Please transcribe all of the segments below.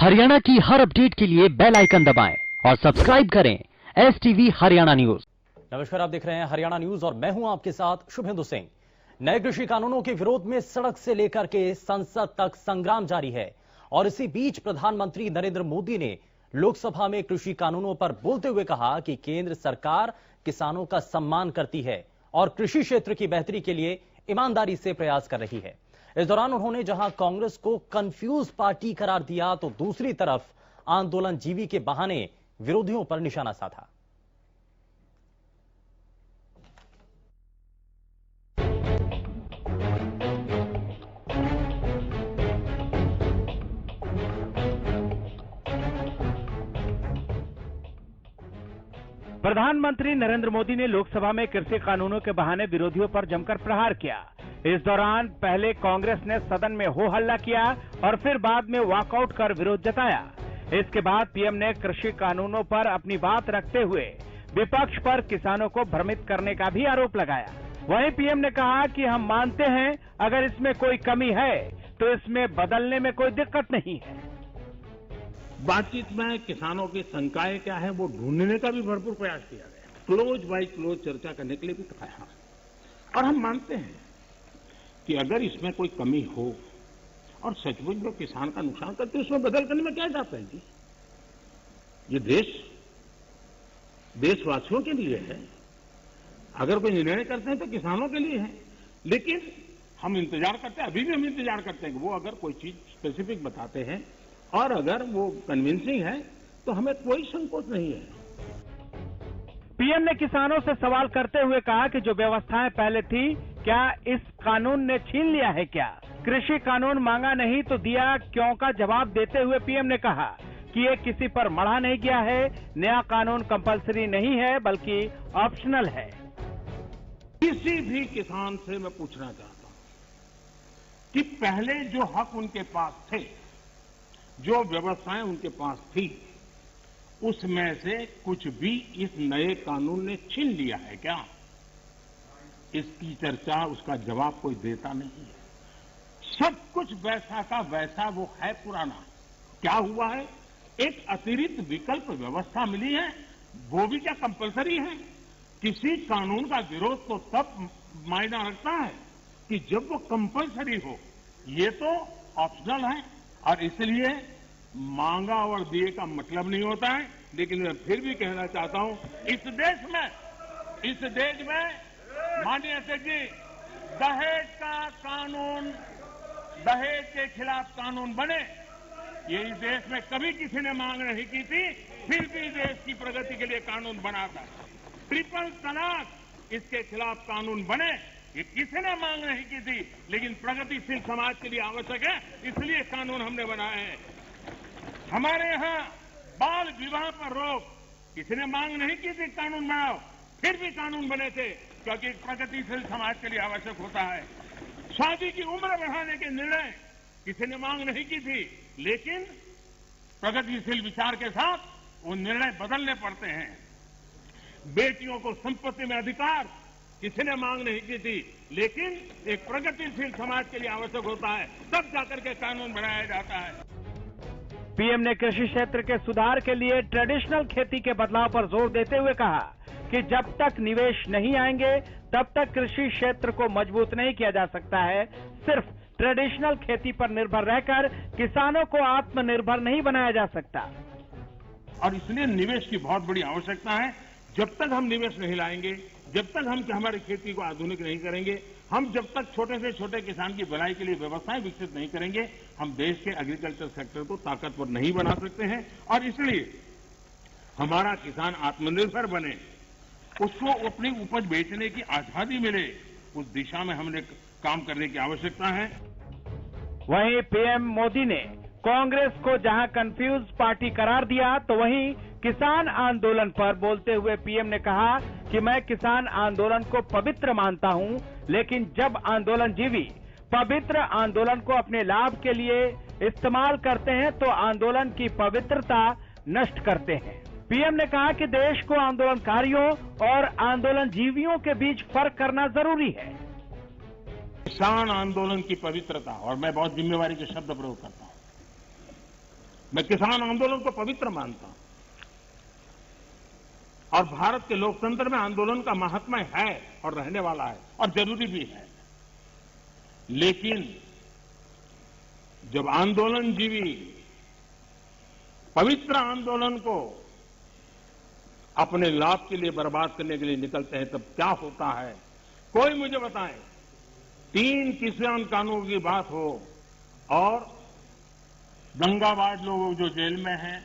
हरियाणा की हर अपडेट के लिए बेल आइकन दबाएं और सब्सक्राइब करें STV हरियाणा न्यूज। नमस्कार, आप देख रहे हैं हरियाणा न्यूज और मैं हूं आपके साथ शुभेंदु सिंह। नए कृषि कानूनों के विरोध में सड़क से लेकर के संसद तक संग्राम जारी है और इसी बीच प्रधानमंत्री नरेंद्र मोदी ने लोकसभा में कृषि कानूनों पर बोलते हुए कहा कि केंद्र सरकार किसानों का सम्मान करती है और कृषि क्षेत्र की बेहतरी के लिए ईमानदारी से प्रयास कर रही है। इस दौरान उन्होंने जहां कांग्रेस को कंफ्यूज पार्टी करार दिया तो दूसरी तरफ आंदोलन जीवी के बहाने विरोधियों पर निशाना साधा। प्रधानमंत्री नरेंद्र मोदी ने लोकसभा में कृषि कानूनों के बहाने विरोधियों पर जमकर प्रहार किया। इस दौरान पहले कांग्रेस ने सदन में हो हल्ला किया और फिर बाद में वॉकआउट कर विरोध जताया। इसके बाद पीएम ने कृषि कानूनों पर अपनी बात रखते हुए विपक्ष पर किसानों को भ्रमित करने का भी आरोप लगाया। वहीं पीएम ने कहा कि हम मानते हैं अगर इसमें कोई कमी है तो इसमें बदलने में कोई दिक्कत नहीं है। बातचीत में किसानों की शंकाएं क्या है वो ढूंढने का भी भरपूर प्रयास किया गया, क्लोज बाय क्लोज चर्चा करने के लिए भी कहा। और हम मानते हैं कि अगर इसमें कोई कमी हो और सचमुच में किसान का नुकसान करते उसमें बदल करने में क्या जाता है जी। ये देशवासियों के लिए है, अगर कोई निर्णय करते हैं तो किसानों के लिए है। लेकिन हम इंतजार करते हैं, अभी भी हम इंतजार करते हैं कि वो अगर कोई चीज स्पेसिफिक बताते हैं और अगर वो कन्विंसिंग है तो हमें कोई संकोच नहीं है। पीएम ने किसानों से सवाल करते हुए कहा कि जो व्यवस्थाएं पहले थी क्या इस कानून ने छीन लिया है क्या? कृषि कानून मांगा नहीं तो दिया क्यों का जवाब देते हुए पीएम ने कहा कि ये किसी पर मढ़ा नहीं गया है, नया कानून कंपलसरी नहीं है बल्कि ऑप्शनल है। किसी भी किसान से मैं पूछना चाहता हूं कि पहले जो हक उनके पास थे, जो व्यवस्थाएं उनके पास थी, उसमें से कुछ भी इस नए कानून ने छीन लिया है क्या? इसकी चर्चा, उसका जवाब कोई देता नहीं है। सब कुछ वैसा का वैसा वो है पुराना। क्या हुआ है? एक अतिरिक्त विकल्प व्यवस्था मिली है, वो भी क्या कंपलसरी है? किसी कानून का विरोध तो तब मायना रखता है कि जब वो कंपलसरी हो। ये तो ऑप्शनल है और इसलिए मांगा और दिए का मतलब नहीं होता है। लेकिन मैं फिर भी कहना चाहता हूं, इस देश में माननीय अध्यक्ष जी, दहेज का कानून, दहेज के खिलाफ कानून बने, ये इस देश में कभी किसी ने मांग नहीं की थी, फिर भी देश की प्रगति के लिए कानून बना था। ट्रिपल तलाक, इसके खिलाफ कानून बने, ये किसी ने मांग नहीं की थी, लेकिन प्रगतिशील समाज के लिए आवश्यक है, इसलिए कानून हमने बनाए हैं। हमारे यहाँ बाल विवाह पर रोक, किसी ने मांग नहीं की थी कानून बनाओ, फिर भी कानून बने थे क्योंकि प्रगतिशील समाज के लिए आवश्यक होता है। शादी की उम्र बढ़ाने के निर्णय किसी ने मांग नहीं की थी, लेकिन प्रगतिशील विचार के साथ वो निर्णय बदलने पड़ते हैं। बेटियों को संपत्ति में अधिकार किसी ने मांग नहीं की थी, लेकिन एक प्रगतिशील समाज के लिए आवश्यक होता है, तब जाकर के कानून बनाया जाता है। पीएम ने कृषि क्षेत्र के सुधार के लिए ट्रेडिशनल खेती के बदलाव पर जोर देते हुए कहा कि जब तक निवेश नहीं आएंगे तब तक कृषि क्षेत्र को मजबूत नहीं किया जा सकता है। सिर्फ ट्रेडिशनल खेती पर निर्भर रहकर किसानों को आत्मनिर्भर नहीं बनाया जा सकता। और इसलिए निवेश की बहुत बड़ी आवश्यकता है। जब तक हम निवेश नहीं लाएंगे, जब तक हम हमारी खेती को आधुनिक नहीं करेंगे, हम जब तक छोटे से छोटे किसान की भलाई के लिए व्यवस्थाएं विकसित नहीं करेंगे, हम देश के एग्रीकल्चर सेक्टर को ताकतवर नहीं बना सकते हैं। और इसलिए हमारा किसान आत्मनिर्भर बने, उसको अपनी उपज बेचने की आजादी मिले, उस दिशा में हमने काम करने की आवश्यकता है। वहीं पीएम मोदी ने कांग्रेस को जहां कंफ्यूज पार्टी करार दिया तो वहीं किसान आंदोलन पर बोलते हुए पीएम ने कहा कि मैं किसान आंदोलन को पवित्र मानता हूं, लेकिन जब आंदोलनजीवी पवित्र आंदोलन को अपने लाभ के लिए इस्तेमाल करते हैं तो आंदोलन की पवित्रता नष्ट करते हैं। पीएम ने कहा कि देश को आंदोलनकारियों और आंदोलनजीवियों के बीच फर्क करना जरूरी है। किसान आंदोलन की पवित्रता, और मैं बहुत जिम्मेवारी के शब्द प्रयोग करता हूं, मैं किसान आंदोलन को पवित्र मानता हूं और भारत के लोकतंत्र में आंदोलन का महात्म्य है और रहने वाला है और जरूरी भी है। लेकिन जब आंदोलनजीवी पवित्र आंदोलन को अपने लाभ के लिए बर्बाद करने के लिए निकलते हैं, तब क्या होता है? कोई मुझे बताए। 3 किसान कानून की बात हो और दंगाबाज लोग जो जेल में हैं,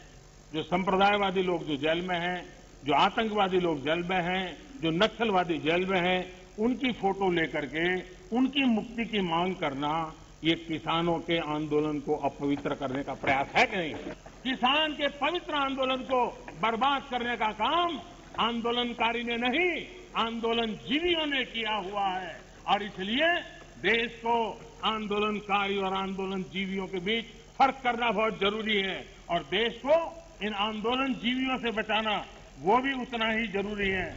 जो संप्रदायवादी लोग जो जेल में हैं, जो आतंकवादी लोग जेल में हैं, जो नक्सलवादी जेल में हैं, उनकी फोटो लेकर के उनकी मुक्ति की मांग करना, ये किसानों के आंदोलन को अपवित्र करने का प्रयास है कि नहीं? किसान के पवित्र आंदोलन को बर्बाद करने का काम आंदोलनकारी ने नहीं, आंदोलनजीवियों ने किया हुआ है। और इसलिए देश को आंदोलनकारी और आंदोलनजीवियों के बीच फर्क करना बहुत जरूरी है और देश को इन आंदोलनजीवियों से बचाना वो भी उतना ही जरूरी है।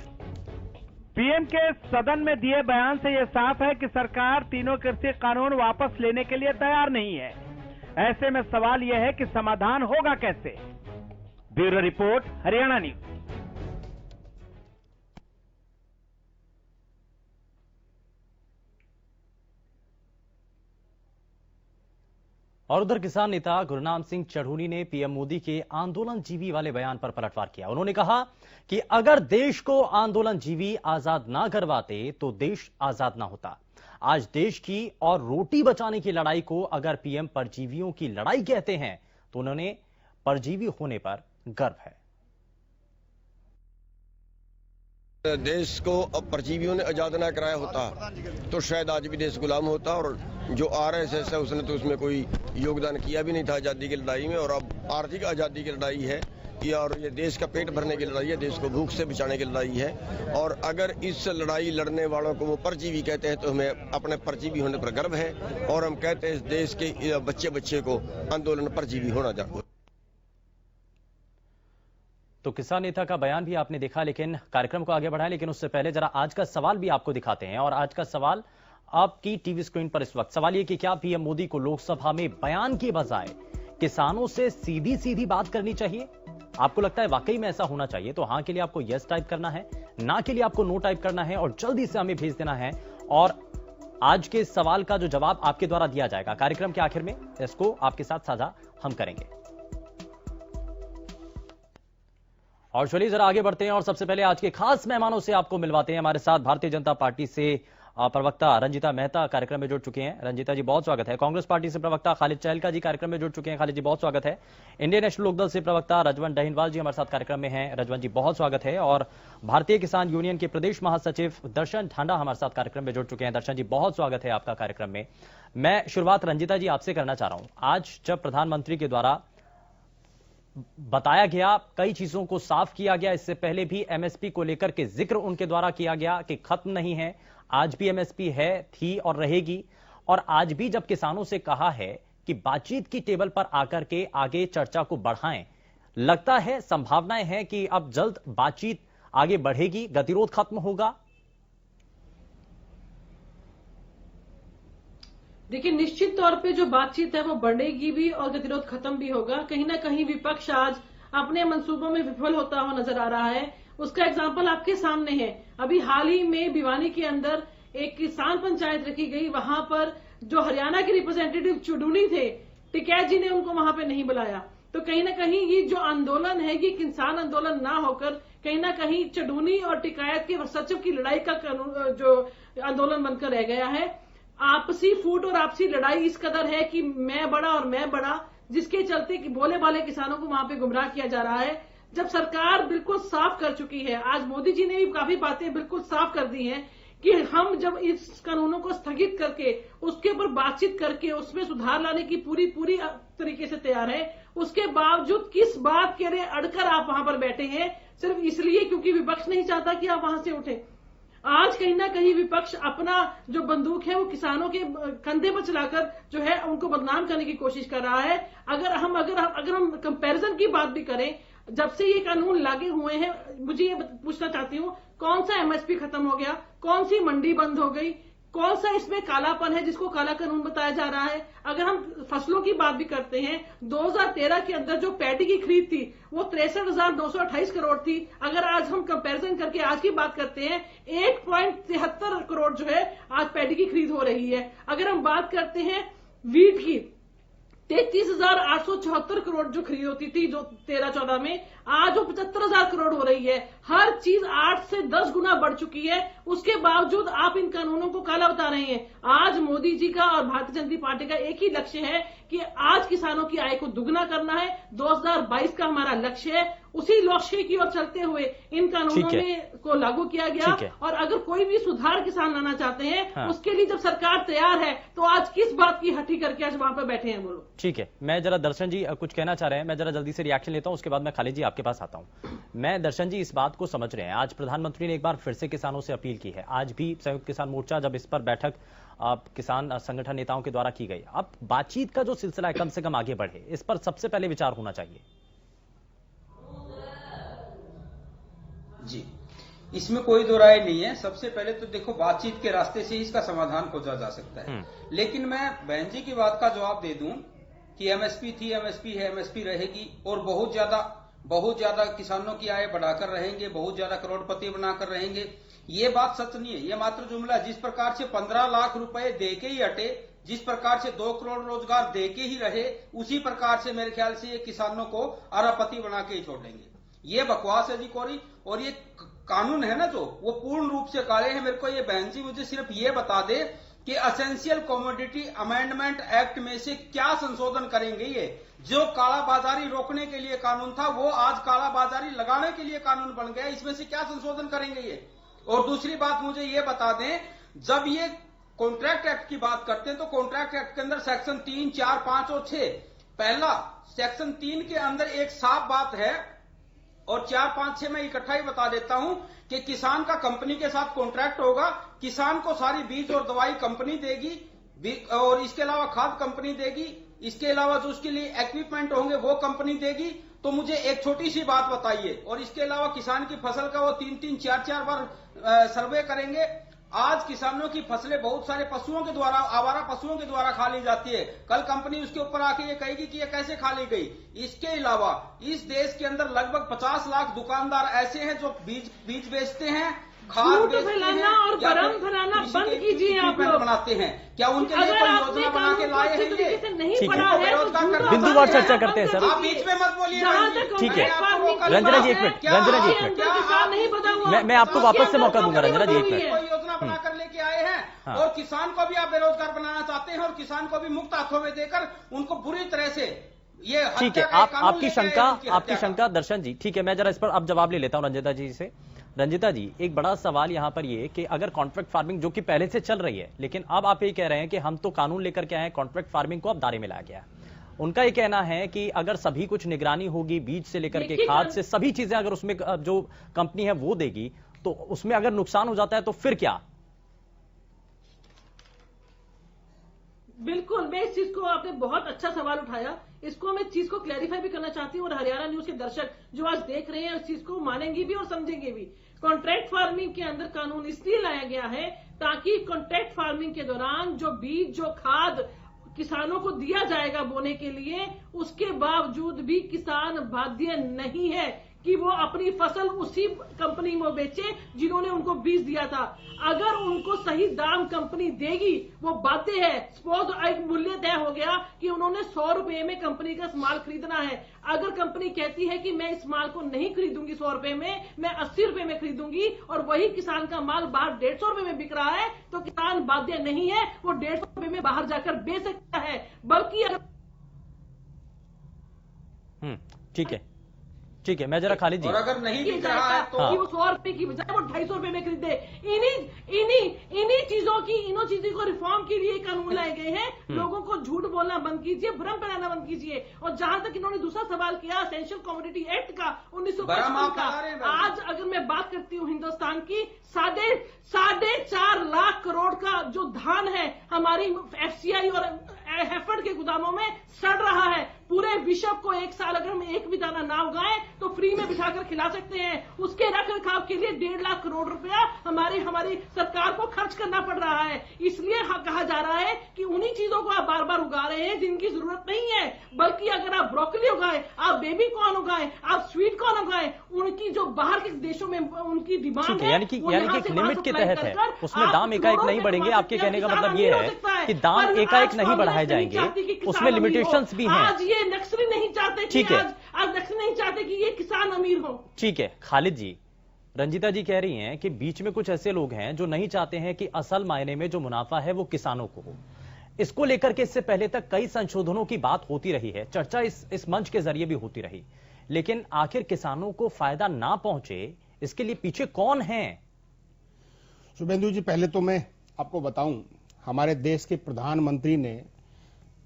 पीएम के सदन में दिए बयान से यह साफ है कि सरकार तीनों कृषि कानून वापस लेने के लिए तैयार नहीं है। ऐसे में सवाल यह है कि समाधान होगा कैसे? Bureau report, Haryana news. और उधर किसान नेता गुरनाम सिंह चढ़ूनी ने पीएम मोदी के आंदोलनजीवी वाले बयान पर पलटवार किया। उन्होंने कहा कि अगर देश को आंदोलनजीवी आजाद ना करवाते तो देश आजाद ना होता। आज देश की और रोटी बचाने की लड़ाई को अगर पीएम परजीवियों की लड़ाई कहते हैं तो उन्होंने परजीवी होने पर गर्व है। देश को अब परजीवियों ने आजाद ना कराया होता तो शायद आज भी देश गुलाम होता, और जो आरएसएस है उसने तो उसमें कोई योगदान किया भी नहीं था आजादी की लड़ाई में। और अब आर्थिक आजादी की लड़ाई है और ये देश का पेट भरने की लड़ाई है, देश को भूख से बचाने की लड़ाई है। और अगर इस लड़ाई लड़ने वालों को वो परजीवी कहते हैं तो हमें अपने परजीवी होने पर गर्व है। और हम कहते हैं इस देश के बच्चे बच्चे को आंदोलन परजीवी होना चाहिए। तो किसान नेता का बयान भी आपने देखा, लेकिन कार्यक्रम को आगे बढ़ाएं। लेकिन उससे पहले जरा आज का सवाल भी आपको दिखाते हैं। और आज का सवाल आपकी टीवी स्क्रीन पर इस वक्त सवाल ये कि क्या पीएम मोदी को लोकसभा में बयान के बजाय किसानों से सीधी सीधी बात करनी चाहिए? आपको लगता है वाकई में ऐसा होना चाहिए? तो हाँ के लिए आपको यस टाइप करना है, ना के लिए आपको नो टाइप करना है और जल्दी से हमें भेज देना है। और आज के सवाल का जो जवाब आपके द्वारा दिया जाएगा कार्यक्रम के आखिर में, इसको आपके साथ साझा हम करेंगे। और चलिए जरा आगे बढ़ते हैं और सबसे पहले आज के खास मेहमानों से आपको मिलवाते हैं। हमारे साथ भारतीय जनता पार्टी से प्रवक्ता रंजिता मेहता कार्यक्रम में जुड़ चुके हैं। रंजिता जी बहुत स्वागत है। कांग्रेस पार्टी से प्रवक्ता खालिद चहलका जी कार्यक्रम में जुड़ चुके हैं। खालिद जी बहुत स्वागत है। इंडियन नेशनल लोकदल से प्रवक्ता रजवंत डहीनवाल जी हमारे साथ कार्यक्रम में हैं। रजवंत जी बहुत स्वागत है। और भारतीय किसान यूनियन के प्रदेश महासचिव दर्शन ठांडा हमारे साथ कार्यक्रम में जुड़ चुके हैं। दर्शन जी बहुत स्वागत है आपका कार्यक्रम में। मैं शुरुआत रंजिता जी आपसे करना चाह रहा हूं। आज जब प्रधानमंत्री के द्वारा बताया गया, कई चीजों को साफ किया गया, इससे पहले भी एमएसपी को लेकर के जिक्र उनके द्वारा किया गया कि खत्म नहीं है, आज भी एमएसपी है, थी और रहेगी। और आज भी जब किसानों से कहा है कि बातचीत की टेबल पर आकर के आगे चर्चा को बढ़ाएं, लगता है संभावनाएं हैं कि अब जल्द बातचीत आगे बढ़ेगी, गतिरोध खत्म होगा। देखिए निश्चित तौर पे जो बातचीत है वो बढ़ेगी भी और गतिरोध खत्म भी होगा। कहीं ना कहीं विपक्ष आज अपने मंसूबों में विफल होता हुआ नजर आ रहा है। उसका एग्जाम्पल आपके सामने है। अभी हाल ही में भिवानी के अंदर एक किसान पंचायत रखी गई। वहां पर जो हरियाणा के रिप्रेजेंटेटिव चढ़ूनी थे, टिकैत जी ने उनको वहां पे नहीं बुलाया। तो कहीं ना कहीं ये जो आंदोलन है ये किसान आंदोलन ना होकर कहीं ना कहीं चढ़ूनी और टिकैत के सचिव की लड़ाई का जो आंदोलन बनकर रह गया है। आपसी फूट और आपसी लड़ाई इस कदर है कि मैं बड़ा और मैं बड़ा, जिसके चलते कि भोले भाले किसानों को वहां पे गुमराह किया जा रहा है। जब सरकार बिल्कुल साफ कर चुकी है, आज मोदी जी ने भी काफी बातें बिल्कुल साफ कर दी हैं कि हम जब इस कानूनों को स्थगित करके उसके ऊपर बातचीत करके उसमें सुधार लाने की पूरी तरीके से तैयार है, उसके बावजूद किस बात के लिए अड़कर आप वहां पर बैठे हैं? सिर्फ इसलिए क्योंकि विपक्ष नहीं चाहता कि आप वहां से उठे। आज कहीं ना कहीं विपक्ष अपना जो बंदूक है वो किसानों के कंधे पर चलाकर जो है उनको बदनाम करने की कोशिश कर रहा है। अगर हम कंपैरिजन की बात भी करें, जब से ये कानून लागू हुए हैं, मुझे ये पूछना चाहती हूँ, कौन सा एमएसपी खत्म हो गया? कौन सी मंडी बंद हो गई? कौन सा इसमें कालापन है जिसको काला कानून बताया जा रहा है? अगर हम फसलों की बात भी करते हैं, 2013 के अंदर जो पैडी की खरीद थी वो 63,928 करोड़ थी। अगर आज हम कंपैरिजन करके आज की बात करते हैं, 1.73 करोड़ जो है आज पैडी की खरीद हो रही है। अगर हम बात करते हैं वीट की, 33,874 करोड़ जो खरीद होती थी जो 13-14 में, आज वो 75,000 करोड़ हो रही है। हर चीज 8 से 10 गुना बढ़ चुकी है। उसके बावजूद आप इन कानूनों को काला बता रहे हैं। आज मोदी जी का और भारतीय जनता पार्टी का एक ही लक्ष्य है कि आज किसानों की आय को दुगना करना है। 2022 का हमारा लक्ष्य है। उसी लक्ष्य की ओर चलते हुए इन कानूनों को लागू किया गया। और अगर कोई भी सुधार किसान लाना चाहते हैं, उसके लिए जब सरकार तैयार है तो आज किस बात की हठी करके आज वहां पर बैठे हैं वो लोग? ठीक है, मैं जरा दर्शन जी कुछ कहना चाह रहे हैं, मैं जरा जल्दी से रिएक्शन लेता हूं, उसके बाद मैं खालिद जी आपके पास आता हूं। मैं दर्शन जी इस बात को समझ रहे हैं, आज प्रधानमंत्री ने एक बार फिर से किसानों से अपील की है। आज भी संयुक्त किसान मोर्चा जब इस पर बैठक किसान संगठन नेताओं के द्वारा की गई, अब बातचीत का जो सिलसिला है कम से कम आगे बढ़े, इस पर सबसे पहले विचार होना चाहिए। जी, इसमें कोई दो राय नहीं है। सबसे पहले तो देखो, बातचीत के रास्ते से ही इसका समाधान खोजा जा सकता है। लेकिन मैं बहन जी की बात का जवाब दे दूं कि एमएसपी थी, एमएसपी है, एमएसपी रहेगी और बहुत ज्यादा किसानों की आय बढ़ाकर रहेंगे, बहुत ज्यादा करोड़पति बनाकर रहेंगे। ये बात सच नहीं है, ये मात्र जुमला। जिस प्रकार से 15 लाख रुपए दे के ही हटे, जिस प्रकार से 2 करोड़ रोजगार दे के ही रहे, उसी प्रकार से मेरे ख्याल से ये किसानों को अरबपति बना के ही छोड़ देंगे। ये बकवास है जी कोरी। और ये कानून है ना जो, वो पूर्ण रूप से काले हैं। मेरे को ये बहन जी मुझे सिर्फ ये बता दे कि एसेंशियल कमोडिटी अमेंडमेंट एक्ट में से क्या संशोधन करेंगे। ये जो कालाबाजारी रोकने के लिए कानून था, वो आज कालाबाजारी लगाने के लिए कानून बन गया। इसमें से क्या संशोधन करेंगे ये? और दूसरी बात मुझे ये बता दें, जब ये कॉन्ट्रैक्ट एक्ट की बात करते हैं तो कॉन्ट्रैक्ट एक्ट के अंदर सेक्शन 3, 4, 5 और 6, पहला सेक्शन 3 के अंदर एक साफ बात है और 4, 5, 6 मैं इकट्ठा ही बता देता हूं कि किसान का कंपनी के साथ कॉन्ट्रैक्ट होगा, किसान को सारी बीज और दवाई कंपनी देगी और इसके अलावा खाद कंपनी देगी, इसके अलावा जो उसके लिए इक्विपमेंट होंगे वो कंपनी देगी। तो मुझे एक छोटी सी बात बताइए, और इसके अलावा किसान की फसल का वो 3-3, 4-4 बार सर्वे करेंगे। आज किसानों की फसलें बहुत सारे पशुओं के द्वारा, आवारा पशुओं के द्वारा खा ली जाती है। कल कंपनी उसके ऊपर आके ये कहेगी कि ये कैसे खा ली गई। इसके अलावा इस देश के अंदर लगभग 50 लाख दुकानदार ऐसे हैं जो बीज बेचते हैं, खाद बेचते हैं और भरम भराना बंद कीजिए। आप लोग बनाते हैं क्या? उनके लिए कोई योजना बना के लाए हैं? ये नहीं पड़ा है। बिंदुवार चर्चा करते हैं सर। आप बीच में मत बोलिए। ठीक है, रंजना जी एक मिनट, रंजना जी एक मिनट, मैं आपको वापस से मौका दूंगा। रंजना जी एक मिनट। कोई योजना बनाकर लेके आए हैं और किसान को भी आप बेरोजगार बनाना चाहते हैं और किसान को भी मुक्त हाथों में देकर उनको बुरी तरह से ये। ठीक है, आपकी शंका दर्शन जी, ठीक है, मैं जरा इस पर अब जवाब ले लेता हूं रंजिता जी से। रंजिता जी, एक बड़ा सवाल यहां पर ये कि अगर कॉन्ट्रैक्ट फार्मिंग जो कि पहले से चल रही है, लेकिन अब आप ये कह रहे हैं कि हम तो कानून लेकर के आए हैं, कॉन्ट्रैक्ट फार्मिंग को अब दायरे में लाया गया। उनका ये कहना है कि अगर सभी कुछ निगरानी होगी, बीज से लेकर के खाद से सभी चीजें अगर उसमें जो कंपनी है वो देगी, तो उसमें अगर नुकसान हो जाता है तो फिर क्या? बिल्कुल, मैं इस चीज को, आपने बहुत अच्छा सवाल उठाया, इसको मैं चीज को क्लैरिफाई भी करना चाहती हूँ और हरियाणा न्यूज के दर्शक जो आज देख रहे हैं उस चीज को मानेंगे भी और समझेंगे भी। कॉन्ट्रैक्ट फार्मिंग के अंदर कानून इसलिए लाया गया है ताकि कॉन्ट्रैक्ट फार्मिंग के दौरान जो बीज, जो खाद किसानों को दिया जाएगा बोने के लिए, उसके बावजूद भी किसान बाध्य नहीं है कि वो अपनी फसल उसी कंपनी में बेचे जिन्होंने उनको बीज दिया था। अगर उनको सही दाम कंपनी देगी, वो बातें है। सपोज एक मूल्य तय हो गया कि उन्होंने 100 रुपए में कंपनी का माल खरीदना है। अगर कंपनी कहती है कि मैं इस माल को नहीं खरीदूंगी 100 रुपए में, मैं 80 रुपए में खरीदूंगी, और वही किसान का माल बाहर 150 रुपए में बिक रहा है, तो किसान बाध्य नहीं है, वो 150 रुपए में बाहर जाकर बेच सकता है। बल्कि अगर ठीक है, मैं जरा खालिद जी, और अगर नहीं बिक रहा है तो वो 100 रुपए की बजाय वो 250 रुपए में खरीदे। इन्हीं चीजों को रिफॉर्म के लिए कानून लाए गए हैं। लोगों को झूठ बोलना बंद कीजिए, भ्रम फैलाना बंद कीजिए। और जहां तक इन्होंने दूसरा सवाल किया एसेंशियल कमोडिटी एक्ट का 1955 का, आज अगर मैं बात करती हूँ हिंदुस्तान की, 4.5 लाख करोड़ का जो धान है हमारी एफसीआई और हेफेड के गोदामों में सड़ रहा है। पूरे बिशप को 1 साल अगर हम एक भी दाना ना उगाए तो फ्री में बिठाकर खिला सकते हैं। उसके रख रखाव के लिए 1.5 लाख करोड़ रुपया हमारी सरकार को खर्च करना पड़ रहा है। इसलिए कहा जा रहा है कि उन्हीं चीजों को आप बार बार उगा रहे हैं जिनकी जरूरत नहीं है, बल्कि अगर आप ब्रोकली उगाए, आप बेबी कॉर्न उगाए, आप स्वीट कॉर्न उगाए, उनकी जो बाहर के देशों में उनकी डिमांड है, यानी कि एक लिमिट के तहत है, उसमें दाम एकाएक नहीं बढ़ेंगे। आपके कहने का मतलब ये है कि दाम एकाएक नहीं बढ़ाए जाएंगे, उसमें लिमिटेशंस भी हैं। आज ये नक्सली नहीं चाहते, ठीक है, आज नक्सली नहीं चाहते कि ये किसान अमीर हो। ठीक है खालिद जी, रंजीता जी कह रही हैं कि बीच में कुछ ऐसे लोग हैं जो नहीं चाहते हैं कि असल मायने में जो मुनाफा है वो किसानों को हो। इसको लेकर के इससे पहले तक कई संशोधनों की बात होती रही है, चर्चा इस मंच के जरिए भी होती रही, लेकिन आखिर किसानों को फायदा ना पहुंचे इसके लिए पीछे कौन है? शुभेंदु जी, पहले तो मैं आपको बताऊं, हमारे देश के प्रधानमंत्री ने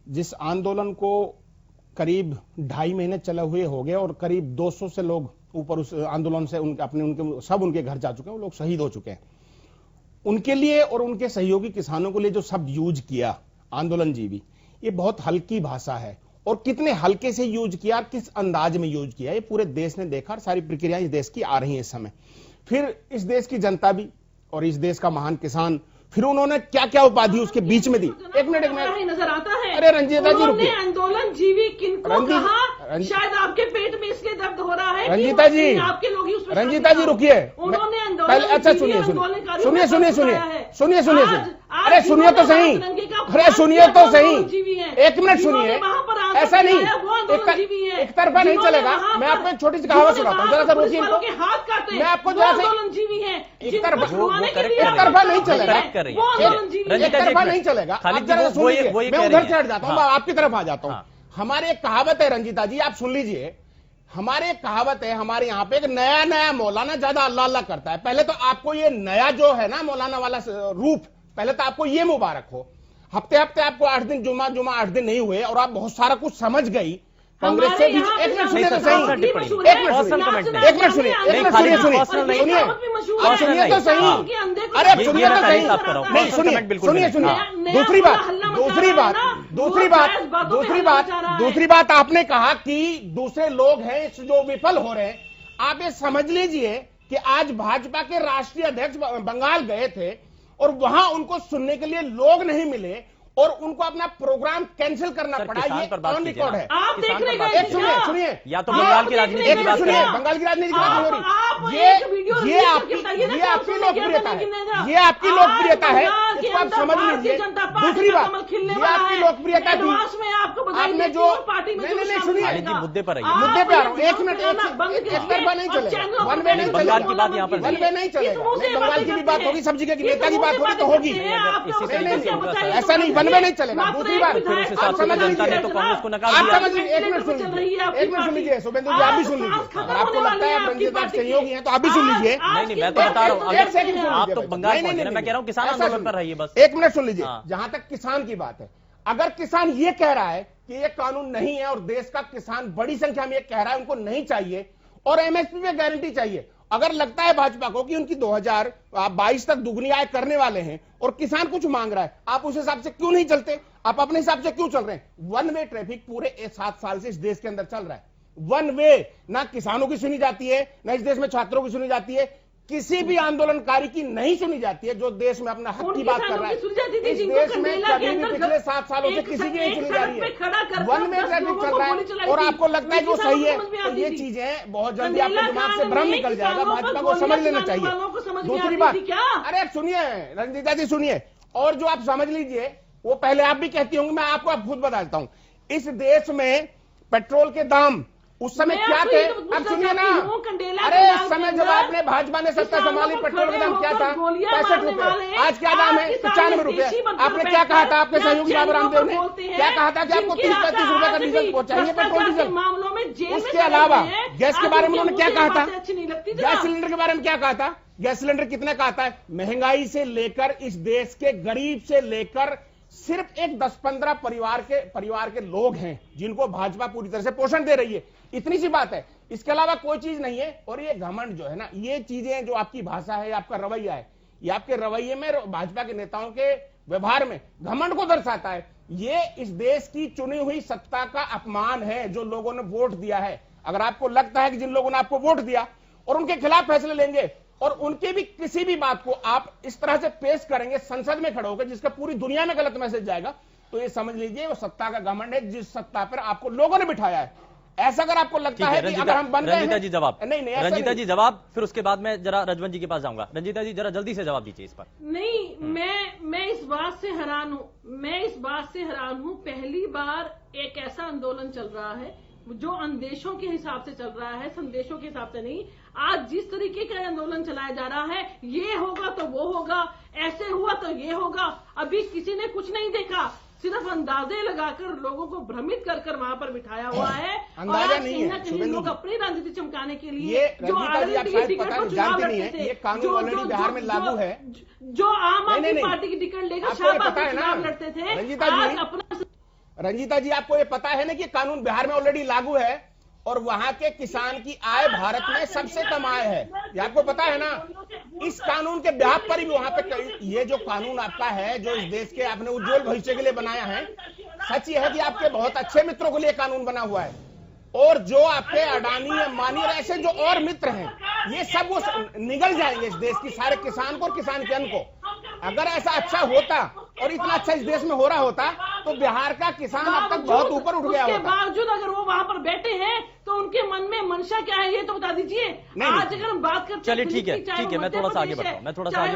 जिस आंदोलन को करीब 2.5 महीने चले हुए हो गए और करीब 200 से लोग ऊपर उस आंदोलन से उनके घर जा चुके हैं, वो लोग शहीद हो चुके हैं। उनके लिए और उनके सहयोगी किसानों के लिए जो शब्द यूज किया आंदोलन जीवी, ये बहुत हल्की भाषा है और कितने हल्के से यूज किया, किस अंदाज में यूज किया, ये पूरे देश ने देखा और सारी प्रक्रियाएं इस देश की आ रही हैं इस समय। फिर इस देश की जनता भी और इस देश का महान किसान, फिर उन्होंने क्या क्या उपाधि उसके बीच में दी। एक मिनट नजर आता है। अरे रंजीता जी रुकिए। आंदोलन जीवी किनको कहा? शायद आपके पेट में इसलिए दर्द हो रहा है। रंजीता जी, आपके लोग ही उसमें रंजीता जी रुकिए। उन्होंने पहले अच्छा सुनिए अरे सुनिए तो सही, अरे सुनिए तो सही, 1 मिनट सुनिए। ऐसा नहीं, एक तरफा नहीं चलेगा। मैं आपको एक छोटी सी कहावत सुनाता हूँ, जरा सा रोकिए इनको। मैं आपको जरा सा एक तरफा नहीं चलेगा, एक तरफा नहीं चलेगा। आप जरा सुन लीजिए, मैं उधर से हट जाता हूँ, आपकी तरफ आ जाता हूँ। हमारे एक कहावत है रंजीता जी, आप सुन लीजिए। हमारे एक कहावत है, हमारे यहाँ पे एक नया मौलाना ज्यादा अल्लाह अल्लाह करता है। पहले तो आपको ये नया जो है ना मौलाना वाला रूप, पहले तो आपको ये मुबारक हो। हफ्ते आपको 8 दिन जुमा 8 दिन नहीं हुए और आप बहुत सारा कुछ समझ गई कांग्रेस से। 1 मिनट सुनिए तो सही, 1 मिनट सुनिए तो सही। अरे सुनिए तो सही, दूसरी बात आपने कहा कि दूसरे लोग हैं जो विफल हो रहे हैं। आप ये समझ लीजिए कि आज भाजपा के राष्ट्रीय अध्यक्ष बंगाल गए थे और वहां उनको सुनने के लिए लोग नहीं मिले और उनको अपना प्रोग्राम कैंसिल करना पड़ा। ये ऑन रिकॉर्ड है। आप देख रहे हैं, सुनिए या तो बंगाल की राजनीति की बात करें, बंगाल की राजनीति की बात नहीं हो रही। ये आपकी लोकप्रियता है, ये आपकी लोकप्रियता है, इसको आप समझ लीजिए। दूसरी बात, ये आपकी लोकप्रियता थी, आपने जो नहीं सुनिए, मुद्दे पर मुद्दे पे आ रहा हूँ। 1 मिनट, एक तरफा नहीं चलेगा, वन वे नहीं बंगाल की बात यहाँ पर वन वे नहीं चलेगा। बंगाल की भी बात होगी, सब जगह की नेता की बात होगी तो होगी, ऐसा नहीं वन वे नहीं चलेगा। दूसरी बात, आप समझ लीजिए, तो कांग्रेस को नकार आप समझ लीजिए। 1 मिनट सुन लीजिए शुभेंदु जी, आप भी सुन लीजिए। अगर आपको लगता है रंजीता आप सहयोगी हैं तो आप भी सुन लीजिए। नहीं, मैं तो बता रहा हूँ, आप तो बंगाल पहुंचे ना, मैं कह रहा हूँ किसान आंदोलन पर रहिए बस। 1 मिनट सुन लीजिए। जहां तक किसान की बात है, अगर किसान ये कह रहा है कि ये कानून नहीं है और देश का किसान बड़ी संख्या में ये कह रहा है उनको नहीं चाहिए और एमएसपी पे गारंटी चाहिए, अगर लगता है भाजपा को कि उनकी 2022 तक दुगनी आय करने वाले हैं और किसान कुछ मांग रहा है, आप उस हिसाब से क्यों नहीं चलते? आप अपने हिसाब से क्यों चल रहे हैं? वन वे ट्रैफिक पूरे 7 साल से इस देश के अंदर चल रहा है। वन वे, ना किसानों की सुनी जाती है, ना इस देश में छात्रों की सुनी जाती है, किसी भी आंदोलनकारी की नहीं सुनी जाती है जो देश में अपना हक की बात कर रहा है। इस देश में कभी भी पिछले 7 सालों से किसी की नहीं सुनी जा रही है। वन में ट्रैफिक चल रहा है और आपको लगता है कि वो सही है, तो ये चीजें बहुत जल्दी आपके दिमाग से भ्रम निकल जाएगा। भाजपा को समझ लेना चाहिए। दूसरी बात, अरे सुनिए रंजीता जी सुनिए, और जो आप समझ लीजिए वो पहले आप भी कहती होंगी, मैं आपको अब खुद बता देता हूं। इस देश में पेट्रोल के दाम उस समय क्या थे? अब सुनिए ना, अरे इस समय जब आपने भाजपा ने सत्ता संभाली, पेट्रोल का दाम क्या था? 65 रुपए। आज क्या दाम है? 95 रुपए। आपने क्या कहा था? आपके सहयोगी बाबू रामदेव ने क्या कहा था कि आपको 30-35 रुपए का डीजल चाहिए, पेट्रोल डीजल। उसके अलावा गैस के बारे में उन्होंने क्या कहा था? गैस सिलेंडर के बारे में क्या कहा था? गैस सिलेंडर कितने का आता है? महंगाई से लेकर इस देश के गरीब से लेकर सिर्फ एक 10-15 परिवार के लोग हैं जिनको भाजपा पूरी तरह से पोषण दे रही है। इतनी सी बात है, इसके अलावा कोई चीज नहीं है। और ये घमंड जो है ना, ये चीजें जो आपकी भाषा है, आपका रवैया है, ये आपके रवैये में भाजपा के नेताओं के व्यवहार में घमंड को दर्शाता है। ये इस देश की चुनी हुई सत्ता का अपमान है जो लोगों ने वोट दिया है। अगर आपको लगता है कि जिन लोगों ने आपको वोट दिया और उनके खिलाफ फैसले लेंगे और उनके भी किसी भी बात को आप इस तरह से पेश करेंगे संसद में खड़े होकर जिसका पूरी दुनिया में गलत मैसेज जाएगा, तो ये समझ लीजिए वो सत्ता का घमंड है जिस सत्ता पर आपको लोगों ने बिठाया है। ऐसा अगर आपको लगता है कि अगर हम बन गए हैं, रंजीता जी जवाब, नहीं रंजीता जी जवाब, फिर उसके बाद मैं जरा रजवंत जी के पास जाऊंगा। रंजीता जी जरा जल्दी से जवाब दीजिए इस पर। नहीं, मैं इस बात से हैरान हूं, पहली बार एक ऐसा आंदोलन चल रहा है जो अंदेशों के हिसाब से चल रहा है, संदेशों के हिसाब से नहीं। आज जिस तरीके का आंदोलन चलाया जा रहा है, ये होगा तो वो होगा, ऐसे हुआ तो ये होगा, अभी किसी ने कुछ नहीं देखा, सिर्फ अंदाजे लगाकर लोगों को भ्रमित कर कर वहां पर बिठाया हुआ है। अंदाजा नहीं है, कहीं ना कहीं लोग अपनी राजनीति चमकाने के लिए ये रंजीता जी आप शायद पता नहीं जानते नहीं है, ये कानून ऑलरेडी बिहार में लागू है। जो आम आदमी पार्टी की टिकट लेकर शाहबाज के खिलाफ लड़ते थे, आज अपना रंजीता जी आपको ये पता है ना कि कानून बिहार में ऑलरेडी लागू है और वहां के किसान की आय भारत में सबसे कम आय है, ये आपको पता है ना। इस कानून के ब्याह पर भी वहां पे ये जो कानून आपका है जो इस देश के आपने उज्जवल भविष्य के लिए बनाया है, सच ये है कि आपके बहुत अच्छे मित्रों के लिए कानून बना हुआ है और जो आपके अडानी अंबानी और ऐसे जो और मित्र हैं ये सब वो निगल जाएंगे इस देश की सारे किसान को और किसान के अन्न को। अगर ऐसा अच्छा होता और इतना अच्छा इस देश में हो रहा होता तो बिहार का किसान अब तक बहुत ऊपर उठ गया होता। बावजूद अगर वो वहां पर बैठे हैं तो उनके मन में मंशा क्या है ये तो बता दीजिए। आज अगर हम बात करते चलिए ठीक है, मैं थोड़ा सा आगे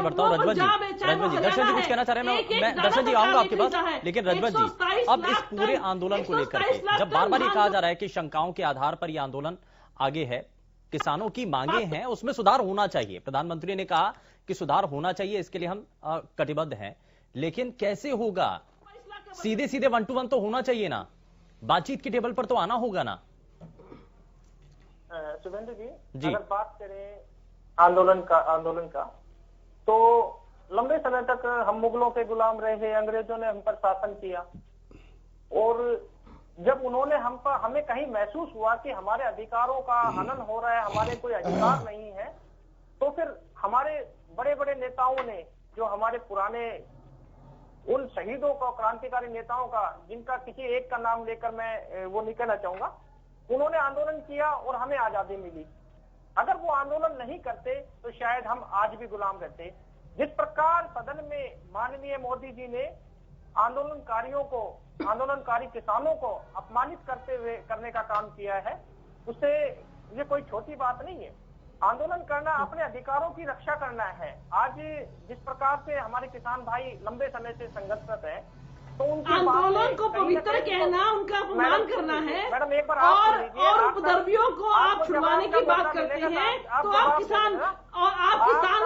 बढ़ता हूँ, रजवंत जी, दर्शन जी कुछ कहना चाह रहे हैं, मैं दर्शन जी आऊंगा आपके पास, लेकिन रजवंत जी अब इस पूरे आंदोलन को लेकर के जब बार बार ये कहा जा रहा है कि शंकाओं के आधार पर यह आंदोलन आगे है, किसानों की मांगे हैं, उसमें सुधार होना चाहिए, प्रधानमंत्री ने कहा कि सुधार होना चाहिए, इसके लिए हम कटिबद्ध हैं, लेकिन कैसे होगा? सीधे सीधे 1 to 1 तो होना चाहिए ना, बातचीत की टेबल पर तो आना होगा ना। शुभेंदु जी, अगर बात करें आंदोलन का तो लंबे समय तक हम मुगलों के गुलाम रहे, अंग्रेजों ने हम पर शासन किया और जब उन्होंने हमें कहीं महसूस हुआ कि हमारे अधिकारों का हनन हो रहा है, हमारे कोई अधिकार नहीं है, तो फिर हमारे बड़े बड़े नेताओं ने जो हमारे पुराने उन शहीदों का, क्रांतिकारी नेताओं का, जिनका किसी एक का नाम लेकर मैं वो नहीं कहना चाहूंगा, उन्होंने आंदोलन किया और हमें आजादी मिली। अगर वो आंदोलन नहीं करते तो शायद हम आज भी गुलाम रहते। जिस प्रकार सदन में माननीय मोदी जी ने आंदोलनकारी किसानों को अपमानित करने का काम किया है, उससे ये कोई छोटी बात नहीं है। आंदोलन करना अपने अधिकारों की रक्षा करना है। आज जिस प्रकार से हमारे किसान भाई लंबे समय से संघर्षरत है, तो उनके आंदोलन को पवित्र कहना, उनका अपमान करना है। मैडम एक बार और उपद्रवियों को आप छुड़वाने की बात करते हैं तो आप किसान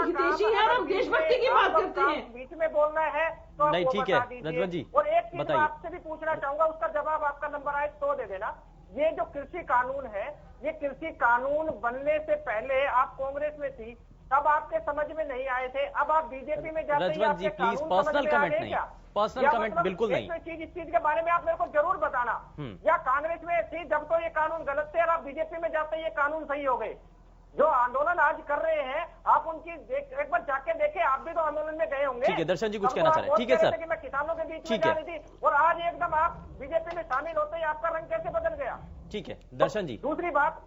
हितैषी हैं और आप देशभक्ति की बात करते हैं। बीच में बोलना है तो नहीं, ठीक है रजवंत जी, और एक चीज आपसे भी पूछना चाहूंगा, उसका जवाब आपका नंबर आए तो दे देना। ये जो कृषि कानून है, ये कृषि कानून बनने से पहले आप कांग्रेस में थी, तब आपके समझ में नहीं आए थे, अब आप बीजेपी में जाते हैं। रजवंत जी प्लीज पर्सनल कमेंट नहीं, पर्सनल कमेंट बिल्कुल नहीं। इस चीज के बारे में आप मेरे को जरूर बताना, या कांग्रेस में थी जब तो ये कानून गलत थे और आप बीजेपी में जाते ये कानून सही हो गए। जो आंदोलन आज कर रहे हैं आप उनकी एक बार जाके देखें, आप भी तो आंदोलन में गए होंगे। ठीक है, दर्शन जी कुछ कहना चाह रहे हैं। ठीक है सर, मैं किसानों के बीच में जा रही थी और आज एकदम आप बीजेपी में शामिल होते ही आपका रंग कैसे बदल गया? ठीक है दर्शन जी। दूसरी बात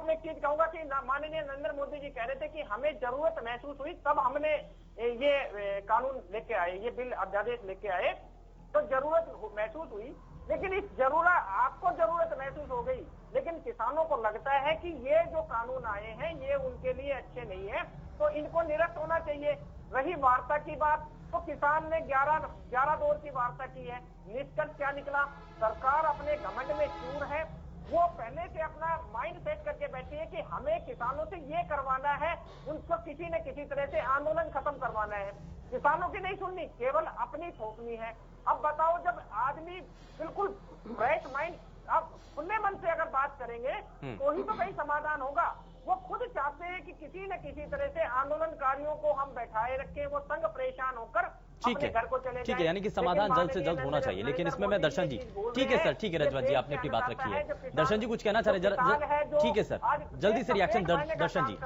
मैं एक चीज कहूंगा कि माननीय नरेंद्र मोदी जी कह रहे थे कि हमें जरूरत महसूस हुई तब हमने ये कानून लेके आए, ये बिल अध्यादेश लेके आए, तो जरूरत महसूस हुई, लेकिन इस आपको जरूरत महसूस हो गई, लेकिन किसानों को लगता है कि ये जो कानून आए हैं ये उनके लिए अच्छे नहीं है, तो इनको निरस्त होना चाहिए। रही वार्ता की बात, तो किसान ने 11 दौर की वार्ता की है, निष्कर्ष क्या निकला? सरकार अपने घमंड में चूर है, वो पहले से अपना माइंड सेट करके बैठी है कि हमें किसानों से ये करवाना है, उनको किसी न किसी तरह से आंदोलन खत्म करवाना है। किसानों की नहीं सुननी, केवल अपनी थोपनी है। अब बताओ, जब आदमी बिल्कुल फ्रेश माइंड, अब खुले मन से अगर बात करेंगे तो ही तो कहीं समाधान होगा। वो खुद चाहते हैं कि किसी न किसी तरह से आंदोलनकारियों को हम बैठाए रखें, वो संग परेशान होकर अपने घर को चले जाएं। ठीक है, यानी कि समाधान जल्द से जल्द होना चाहिए, लेकिन इसमें मैं दर्शन जी, ठीक है सर, ठीक है रजवंत जी, आपने अपनी बात रखी है। दर्शन जी कुछ कहना चाह रहे हैं, ठीक है सर, जल्दी से रिएक्शन दर्शन जी।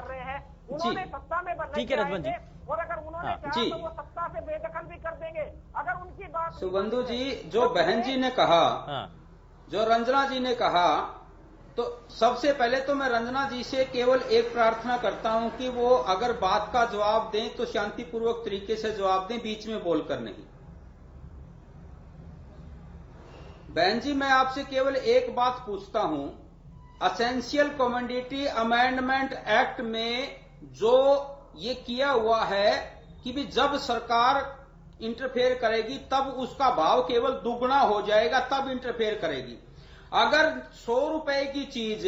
ठीक है रजवंत जी। और अगर उन्होंने चाहा तो वो सत्ता से बेदखल भी कर देंगे। अगर उनकी बात शुभेंदु जी, जो बहन जी ने कहा, जो रंजना जी ने कहा, तो सबसे पहले तो मैं रंजना जी से केवल एक प्रार्थना करता हूं कि वो अगर बात का जवाब दें तो शांतिपूर्वक तरीके से जवाब दें, बीच में बोलकर नहीं। बहन जी, मैं आपसे केवल एक बात पूछता हूं, असेंशियल कमोडिटी अमेंडमेंट एक्ट में जो ये किया हुआ है कि भी जब सरकार इंटरफेयर करेगी तब उसका भाव केवल दुगना हो जाएगा, तब इंटरफेयर करेगी। अगर 100 रुपए की चीज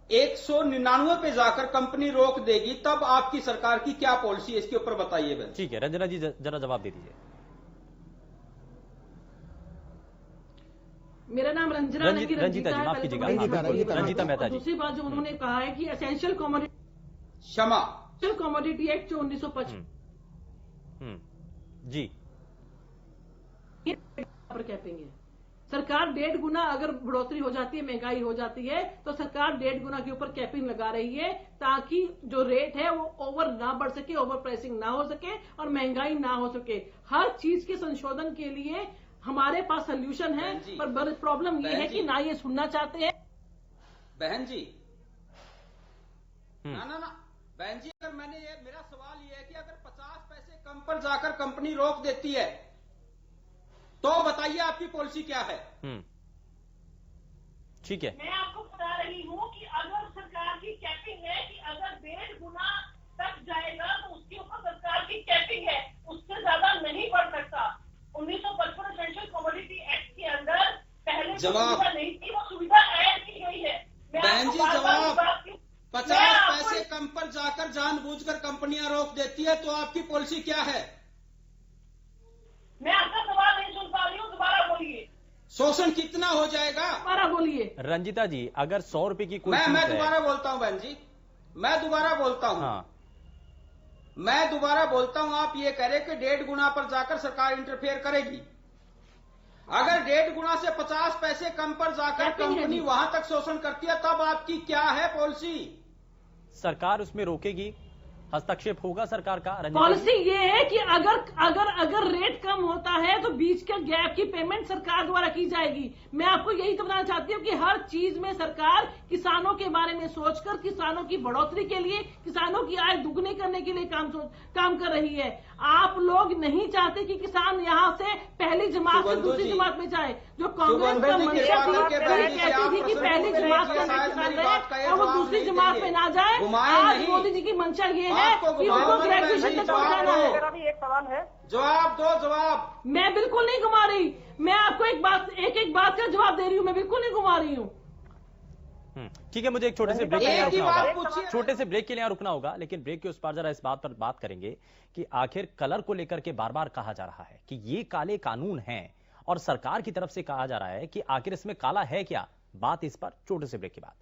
199 पे जाकर कंपनी रोक देगी, तब आपकी सरकार की क्या पॉलिसी है, इसके ऊपर बताइए बहन। ठीक है, रंजना जी जरा जवाब दे दीजिए। मेरा नाम रंजना नहीं, रंजीता जी, माफ कीजिएगा, रंजीता मेहता जी। दूसरी बात जो उन्होंने कहा है कि एसेंशियल कमोडिटी एक्ट जो 1955 जी पर कैपिंग है। सरकार 1.5 गुना अगर बढ़ोतरी हो जाती है, महंगाई हो जाती है, तो सरकार 1.5 गुना के ऊपर कैपिंग लगा रही है ताकि जो रेट है वो ओवर ना बढ़ सके, ओवर प्राइसिंग ना हो सके और महंगाई ना हो सके। हर चीज के संशोधन के लिए हमारे पास सोल्यूशन है, पर प्रॉब्लम ये है कि ना ये सुनना चाहते हैं। बहन जी ना बहन जी, अगर मेरा सवाल ये है कि अगर 50 पैसे कम पर जाकर कंपनी रोक देती है तो बताइए आपकी पॉलिसी क्या है। ठीक है, मैं आपको बता रही हूँ कि अगर सरकार की कैपिंग है कि अगर 1.5 गुना तक जाएगा तो उसके ऊपर सरकार की कैपिंग है, उससे ज्यादा नहीं बढ़ सकता। 1955 एसेंशियल कमोडिटी एक्ट के अंदर पहले जवाब नहीं थी, वो सुविधा ऐड की गई है। बहन जी, जवाब 50 पैसे कम पर जाकर जानबूझकर कंपनियां रोक देती है, तो आपकी पॉलिसी क्या है? मैं आपका सवाल नहीं सुन पा रही हूँ, दोबारा बोलिए। शोषण कितना हो जाएगा? दोबारा बोलिए। रंजीता जी, अगर 100 रुपए की कोई मैं दोबारा बोलता हूँ बहन जी, मैं दोबारा बोलता हूँ। मैं दोबारा बोलता हूँ, आप ये कह रहे कि 1.5 गुना पर जाकर सरकार इंटरफेयर करेगी। अगर 1.5 गुना से 50 पैसे कम पर जाकर कंपनी वहां तक शोषण करती है, तब आपकी क्या है पॉलिसी? सरकार उसमें रोकेगी, हस्तक्षेप होगा सरकार का। पॉलिसी ये है कि अगर रेट कम होता है तो बीच के गैप की पेमेंट सरकार द्वारा की जाएगी। मैं आपको यही तो बताना चाहती हूँ कि हर चीज में सरकार किसानों के बारे में सोचकर किसानों की बढ़ोतरी के लिए, किसानों की आय दुगनी करने के लिए काम कर रही है। आप लोग नहीं चाहते कि किसान यहाँ से पहली जमात से दूसरी जमात में जाए। जो कांग्रेस का मंशा कहती थी कि पहली जमात में किसान रहे और वो दूसरी जमात में ना जाए, आज मोदी जी की मंशा ये है कि उनको ग्रेजुएशन तक पहुंचाना है। मेरा भी एक सवाल है, जवाब दो। जवाब मैं बिल्कुल नहीं घुमा रही, मैं आपको एक बात का जवाब दे रही हूँ, मैं बिल्कुल नहीं घुमा रही हूँ। ठीक है, मुझे एक छोटे से ब्रेक के लिए रुकना होगा, छोटे से ब्रेक के लिए रुकना होगा, लेकिन ब्रेक के उस पार जरा इस बात पर बात करेंगे कि आखिर कलर को लेकर के बार बार कहा जा रहा है कि ये काले कानून हैं और सरकार की तरफ से कहा जा रहा है कि आखिर इसमें काला है क्या। बात इस पर छोटे से ब्रेक के बाद।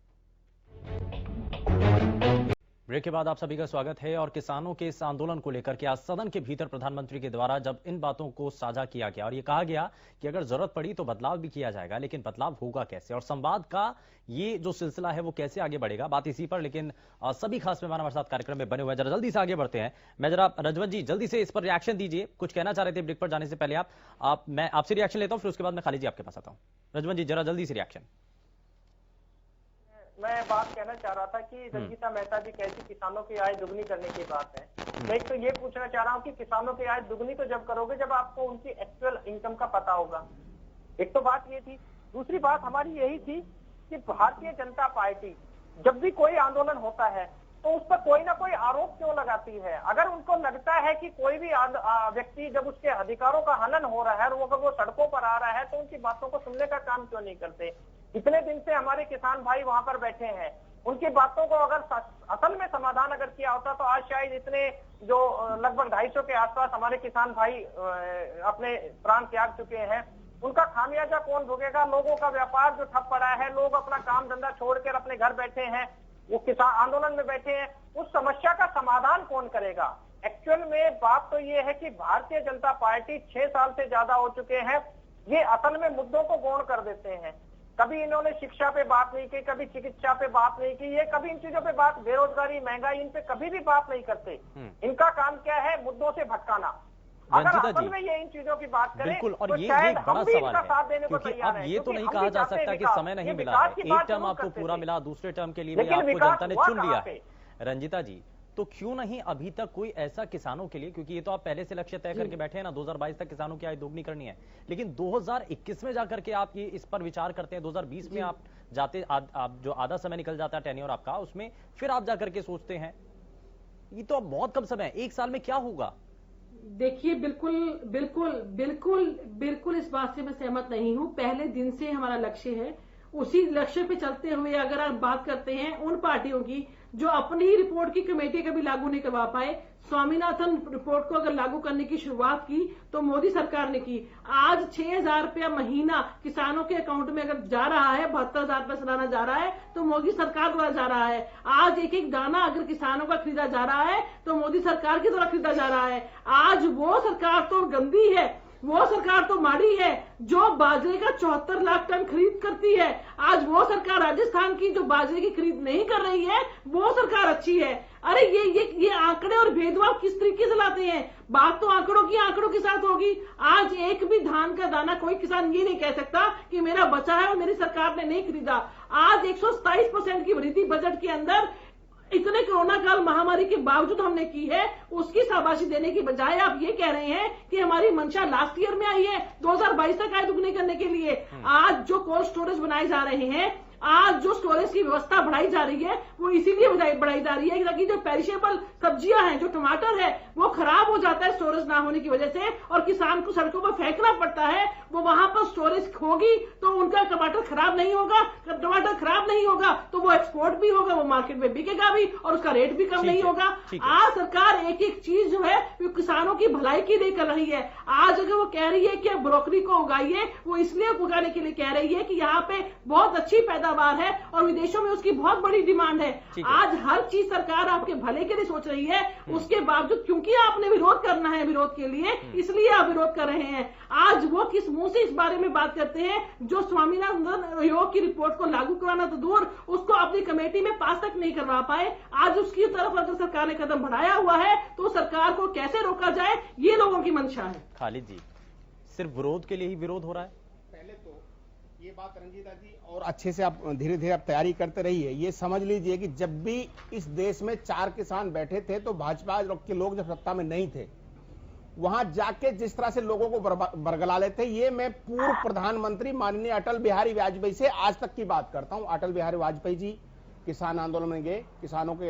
ब्रेक के बाद आप सभी का स्वागत है। और किसानों के इस आंदोलन को लेकर के आज सदन के भीतर प्रधानमंत्री के द्वारा जब इन बातों को साझा किया गया और ये कहा गया कि अगर जरूरत पड़ी तो बदलाव भी किया जाएगा, लेकिन बदलाव होगा कैसे और संवाद का ये जो सिलसिला है वो कैसे आगे बढ़ेगा, बात इसी पर। लेकिन सभी खास मेहमान हमारे साथ कार्यक्रम में बने हुए हैं, जरा जल्दी से आगे बढ़ते हैं। मैं जरा रजवन जी जल्दी से इस पर रिएक्शन दीजिए, कुछ कहना चाह रहे थे ब्रेक पर जाने से पहले आप मैं आपसे रिएक्शन लेता हूं, फिर उसके बाद मैं खाली जी आपके पास आता हूं। रजवन जी जरा जल्दी से रिएक्शन। मैं बात कहना चाह रहा था कि रंजीता मेहता जी कहती किसानों की आय दुगनी करने की बात है। मैं तो ये पूछना चाह रहा हूँ कि किसानों की आय दुगनी तो जब करोगे जब आपको उनकी एक्चुअल इनकम का पता होगा। एक तो बात ये थी, दूसरी बात हमारी यही थी कि भारतीय जनता पार्टी जब भी कोई आंदोलन होता है तो उस पर कोई ना कोई आरोप क्यों लगाती है। अगर उनको लगता है कि कोई भी व्यक्ति जब उसके अधिकारों का हनन हो रहा है और अगर वो सड़कों पर आ रहा है तो उनकी बातों को सुनने का काम क्यों नहीं करते। इतने दिन से हमारे किसान भाई वहां पर बैठे हैं, उनकी बातों को अगर असल में समाधान अगर किया होता तो आज शायद इतने जो लगभग 250 के आसपास हमारे किसान भाई अपने प्राण त्याग चुके हैं, उनका खामियाजा कौन भुगेगा। लोगों का व्यापार जो ठप पड़ा है, लोग अपना काम धंधा छोड़कर अपने घर बैठे हैं, वो किसान आंदोलन में बैठे हैं, उस समस्या का समाधान कौन करेगा। एक्चुअल में बात तो ये है कि भारतीय जनता पार्टी 6 साल से ज्यादा हो चुके हैं, ये असल में मुद्दों को गौण कर देते हैं। कभी इन्होंने शिक्षा पे बात नहीं की, कभी चिकित्सा पे बात नहीं की, ये कभी इन चीजों पे बात, बेरोजगारी, महंगाई, इन पे कभी भी बात नहीं करते। इनका काम क्या है? मुद्दों से भटकाना। अगर अपन में ये इन चीजों की बात करें बिल्कुल, और तो ये शायद एक बड़ा हम भी सवाल इनका साथ देने है, को क्योंकि तैयार अब हैं, ये तो क्योंकि नहीं हम कहा भी जा चाहते हैं सकता कि विकास। समय नहीं ये मिला विकास है। की एक बात टर्म जरूर आपको करते पूरा थे। मिला, दूसरे टर्म के लिए भी लेकिन आपको विकास जनता ने हुआ चुन कहाँ लिया पे? है। रंजीता जी, तो क्यों नहीं अभी तक कोई ऐसा किसानों के लिए, क्योंकि ये तो आप पहले से लक्ष्य तय करके बैठे हैं ना, 2022 तक किसानों की आय दोगुनी करनी है, लेकिन 2021 में जाकर के आप ये इस पर विचार करते हैं, 2020 में आप जाते, आप जो आधा समय निकल जाता है टेन्योर आपका, उसमें फिर आप जाकर के सोचते हैं, ये तो अब बहुत कम समय है, एक साल में क्या होगा? देखिए, बिल्कुल बिल्कुल बिल्कुल बिल्कुल इस बात से मैं सहमत नहीं हूं। पहले दिन से हमारा लक्ष्य है, उसी लक्ष्य पे चलते हुए अगर आप बात करते हैं उन पार्टियों की जो अपनी ही रिपोर्ट की कमेटी कभी लागू नहीं करवा पाए, स्वामीनाथन रिपोर्ट को अगर लागू करने की शुरुआत की तो मोदी सरकार ने की। आज 6,000 रुपया महीना किसानों के अकाउंट में अगर जा रहा है, 72,000 रुपया सालाना जा रहा है, तो मोदी सरकार द्वारा जा रहा है। आज एक एक दाना अगर किसानों का खरीदा जा रहा है तो मोदी सरकार के द्वारा खरीदा जा रहा है। आज वो सरकार तो गंदी है, वो सरकार तो माड़ी है जो बाजरे का 74 लाख टन खरीद करती है। आज वो सरकार राजस्थान की जो बाजरे की खरीद नहीं कर रही है, वो सरकार अच्छी है। अरे ये आंकड़े और भेदभाव किस तरीके से लाते हैं? बात तो आंकड़ों के साथ होगी। आज एक भी धान का दाना कोई किसान ये नहीं कह सकता कि मेरा बचा है और मेरी सरकार ने नहीं खरीदा। आज 127% की वृद्धि बजट के अंदर इतने कोरोना काल महामारी के बावजूद हमने की है, उसकी शाबाशी देने की बजाय आप ये कह रहे हैं कि हमारी मंशा लास्ट ईयर में आई है 2022 तक आय दुगनी करने के लिए। आज जो कोल्ड स्टोरेज बनाए जा रहे हैं, आज जो स्टोरेज की व्यवस्था बढ़ाई जा रही है, वो इसीलिए बढ़ाई जा रही है ताकि जो पेरिशेबल सब्जियां हैं, जो टमाटर है, वो खराब हो जाता है स्टोरेज ना होने की वजह से, और किसान को सड़कों पर फेंकना पड़ता है। वो वहां पर स्टोरेज होगी तो उनका टमाटर खराब नहीं होगा, टमाटर खराब नहीं होगा तो वो एक्सपोर्ट भी होगा, वो मार्केट में बिकेगा भी और उसका रेट भी कम नहीं होगा। आज सरकार एक एक चीज जो है वो किसानों की भलाई के लिए कर रही है। आज अगर वो कह रही है कि ब्रोकली को उगाइए, वो इसलिए उगाने के लिए कह रही है कि यहाँ पे बहुत अच्छी पैदावार है और विदेशों में उसकी बहुत बड़ी डिमांड है। आज हर चीज सरकार आपके भले के लिए सोच रही है, उसके बावजूद क्योंकि आपने विरोध करना है विरोध के लिए, इसलिए आप विरोध कर रहे हैं। आज वो किस मुंह से इस बारे में बात करते हैं जो स्वामीनाथन आयोग की रिपोर्ट को लागू कराना तो दूर, उसको अपनी कमेटी में पास तक नहीं करवा पाए। आज उसकी तरफ अगर सरकार ने कदम बढ़ाया हुआ है तो सरकार को कैसे रोका जाए, ये लोगों की मंशा है। खालिद जी, सिर्फ विरोध के लिए ही विरोध हो रहा है? पहले तो ये बात रंजीता जी, और अच्छे से आप धीरे धीरे आप तैयारी करते रहिए। ये समझ लीजिए कि जब भी इस देश में 4 किसान बैठे थे तो भाजपा के लोग जब सत्ता में नहीं थे, वहां जाके जिस तरह से लोगों को बरगला लेते, ये मैं पूर्व प्रधानमंत्री माननीय अटल बिहारी वाजपेयी से आज तक की बात करता हूं। अटल बिहारी वाजपेयी जी किसान आंदोलन में गए, किसानों के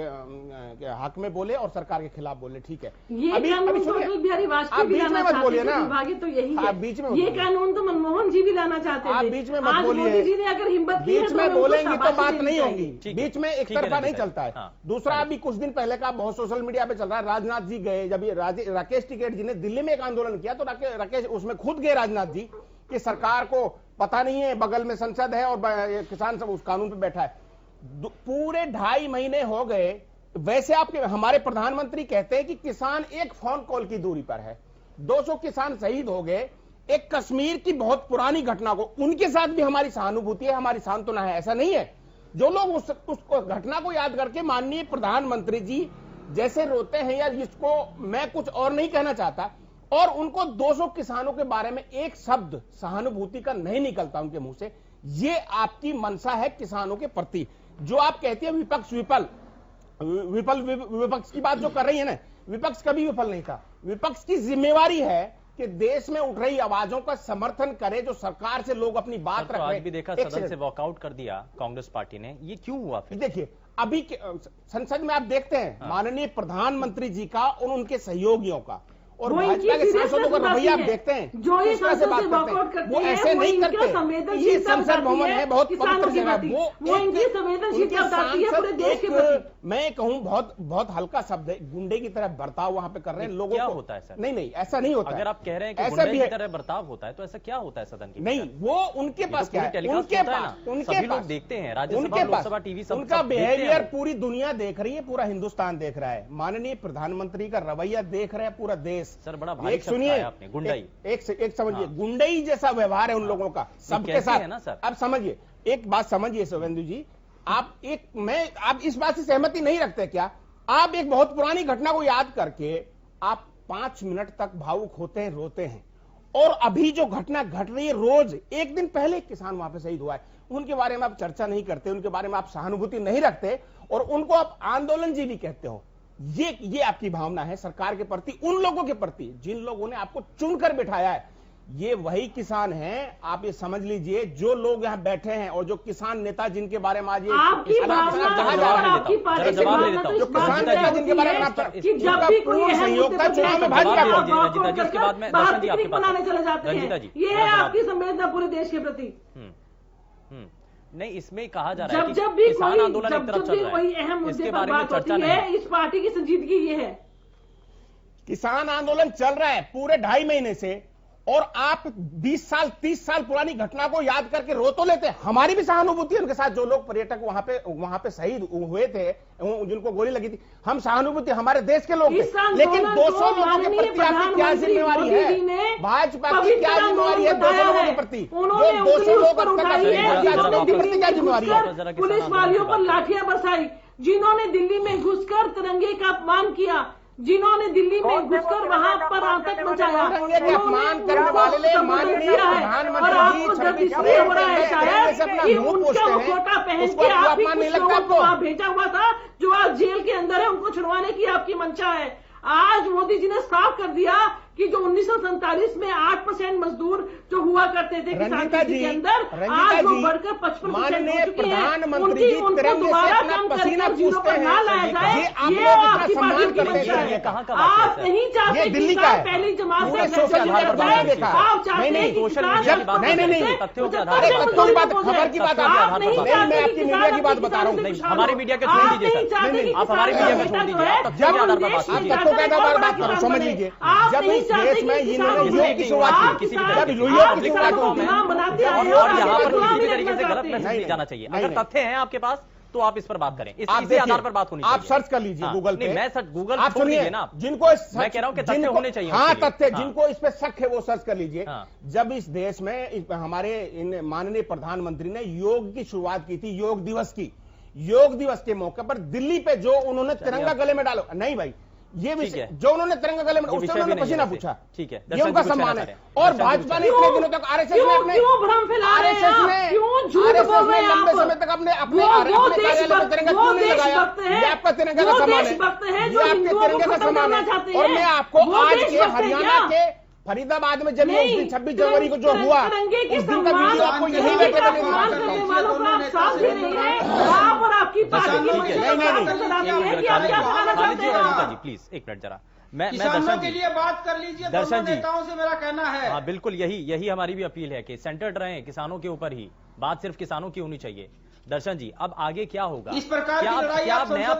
हक में बोले और सरकार के खिलाफ बोले, ठीक है। ये कानून तो अटल बिहारी वाजपेयी भी लाना चाहते थे, दुर्भाग्य तो यही है। बीच में ये कानून तो मनमोहन जी भी लाना चाहते थे। आप बीच में मत बोलिए, मोदी जी ने अगर हिम्मत की है बीच में बोलेंगी तो बात नहीं होगी, बीच में एक तरफा नहीं चलता है। हाँ, दूसरा, अभी कुछ दिन पहले का बहुत सोशल मीडिया पे चल रहा है, राजनाथ जी गए, जब ये राकेश टिकैत जी ने दिल्ली में एक आंदोलन किया तो राकेश उसमें खुद गए राजनाथ जी कि सरकार को पता नहीं है, बगल में संसद है और किसान सब उस कानून पे बैठा है। पूरे 2.5 महीने हो गए। वैसे आपके हमारे प्रधानमंत्री कहते हैं कि किसान एक फोन कॉल की दूरी पर है। 200 किसान शहीद हो गए। एक कश्मीर की बहुत पुरानी घटना को, उनके साथ भी हमारी सहानुभूति है, हमारी सांत्वना है, ऐसा नहीं है। जो लोग उस घटना को याद करके माननीय प्रधानमंत्री जी जैसे रोते हैं यार, जिसको मैं कुछ और नहीं कहना चाहता, और उनको 200 किसानों के बारे में एक शब्द सहानुभूति का नहीं निकलता उनके मुंह से। ये आपकी मनसा है किसानों के प्रति। जो आप कहते हैं विपक्ष की बात जो कर रही है ना, विपक्ष कभी विफल नहीं था। विपक्ष की जिम्मेवारी है कि देश में उठ रही आवाजों का समर्थन करे, जो सरकार से लोग अपनी बात रख रहे हैं। आज भी देखा सदन से वॉकआउट कर दिया कांग्रेस पार्टी ने, ये क्यों हुआ फिर? देखिए, अभी संसद में आप देखते हैं माननीय प्रधानमंत्री जी का और उनके सहयोगियों का और भाजपा के सांसदों का रवैया आप देखते हैं, जो ये संसद से वॉकआउट करते वो ऐसे नहीं करते। ये संसद भवन है, बहुत पवित्र जगह है, वो इनकी संवेदनशीलता बताती है पूरे देश के प्रति। मैं कहूं बहुत हल्का शब्द है, गुंडे की तरह बर्ताव वहां पे कर रहे हैं लोगों क्या को। होता है सर? नहीं, ऐसा नहीं होता। अगर आप कह रहे हैं कि गुंडे की तरह बर्ताव होता है तो ऐसा क्या होता है सदन की? नहीं, वो उनके पास क्या है, उनके पास देखते हैं, राज्यसभा लोकसभा टीवी सब उनका बिहेवियर पूरी दुनिया देख रही है, पूरा हिंदुस्तान देख रहा है। माननीय प्रधानमंत्री का रवैया देख रहा है पूरा देश। सर बड़ा भारी एक सुनिए, आपने गुंडाई, एक समझिए, गुंडाई जैसा व्यवहार है उन लोगों का सबके साथ है ना सर। अब समझिए, एक बात समझिए शुभेंदु जी, आप इस बात से सहमति नहीं रखते क्या? आप एक बहुत पुरानी घटना को याद करके आप 5 मिनट तक भावुक होते हैं, रोते हैं, और अभी जो घटना घट रही है, रोज एक दिन पहले किसान वहां पे शहीद हुआ है, उनके बारे में आप चर्चा नहीं करते, उनके बारे में आप सहानुभूति नहीं रखते, और उनको आप आंदोलनजीवी कहते हो। ये आपकी भावना है सरकार के प्रति, उन लोगों के प्रति जिन लोगों ने आपको चुनकर बिठाया है। ये वही किसान हैं, आप ये समझ लीजिए, जो लोग यहाँ बैठे हैं और जो किसान नेता जिनके बारे में आज ये आपकी भावना आपकी पार्टी से भावना तो जो किसान नेता जिनके बारे में आप कि जब भी कोई सहयोग का चुनाव में भाजपा को बनाने चले जाते हैं, ये है आपकी संवेदना पूरे देश के प्रति। नहीं, इसमें कहा जा रहा है जब भी किसान आंदोलन एक तरफ चल रहा है, कोई अहम मुद्दे पर बात होती है, इस पार्टी की संजीदगी ये है। किसान आंदोलन चल रहा है पूरे 2.5 महीने से, और आप 20 साल 30 साल पुरानी घटना को याद करके रो तो लेते हैं। हमारी भी सहानुभूति है उनके साथ, जो लोग पर्यटक वहां पे शहीद हुए थे, जिनको गोली लगी थी, हम सहानुभूति, हमारे देश के लोग थे, लेकिन 200 लोगों के प्रति आपकी क्या जिम्मेवारी है? भाजपा की क्या जिम्मेवारी है 200 लोगों के प्रति? जो 200 लोग अब तक उनके प्रति क्या जिम्मेवारी है? पुलिस वालियों पर लाठियां बरसाई, जिन्होंने दिल्ली में घुसकर तिरंगे का अपमान किया, जिन्होंने दिल्ली में घुसकर वहां पर आतंक मचाया, अपमान करने वाले माननीय प्रधानमंत्री जी इसलिए हो रहा है शायद कि उनका मुखौटा पहन के आप ही कुछ लोगों को वहां भेजा हुआ था, जो आज जेल के अंदर है, उनको छुड़वाने की आपकी मंशा है। आज मोदी जी ने साफ कर दिया कि जो 1947 में 8% मजदूर जो हुआ करते थे किसान के अंदर, आज वो बढ़कर 55% हो चुके हैं। उनको दोबारा कम करके जीरो पर ना लाया जाए, ये आपकी पार्टी की मंशा है। आप नहीं चाहते कि पहली जमात से आप चाहते हैं कि खबर की बात मैं आपकी मीडिया की बात बता रहा हूँ, हमारे मीडिया के छोड़ दीजिए, आप हमारे मीडिया में छोड़ दीजिए, बात करो, समझ लीजिए, जब इस देश में इन्होंने योग की शुरुआत की, जब योग की शुरुआत होती है, और यहाँ पर किसी भी तरीके से गलत मैसेज नहीं जाना चाहिए। अगर तथ्य हैं आपके पास तो आप इस पर बात करें, इसी आधार पर बात होनी चाहिए। आप सर्च कर लीजिए गूगल पे, मैं सर गूगल आप सुनिए ना, जिनको मैं कह रहा हूं कि तथ्य होने चाहिए। हाँ, तथ्य जिनको इस पे शक है वो सर्च कर लीजिए। जब इस देश में हमारे माननीय प्रधानमंत्री ने योग की शुरुआत की थी, योग दिवस के मौके पर दिल्ली पे जो उन्होंने तिरंगा गले में डाला, नहीं भाई, ये विषय जो उन्होंने तिरंगा गले में, उससे उन्होंने पसीना पूछा, ठीक है, ये उनका सम्मान है। और भाजपा ने इतने दिनों तक आरएसएस में लंबे समय तक अपने कार्यालय में तिरंगा क्यों नहीं लगाया? ये आपका तिरंगे का सम्मान है, ये आपके तिरंगे का सम्मान है। और मैं आपको आज के हरियाणा के फरीदाबाद में जब 26 जनवरी को जो हुआ, उस दिन का वीडियो आपको यही बैठे प्लीज एक मिनट जरा, मैं किसानों के लिए बात कर लीजिए, दर्शन नेताओं से मेरा कहना है। हाँ बिल्कुल, यही हमारी भी अपील है कि सेंटर्ड रहें किसानों के ऊपर ही, बात सिर्फ किसानों की होनी चाहिए। दर्शन जी, अब आगे क्या होगा? इस प्रकार की लड़ाई क्या आप नया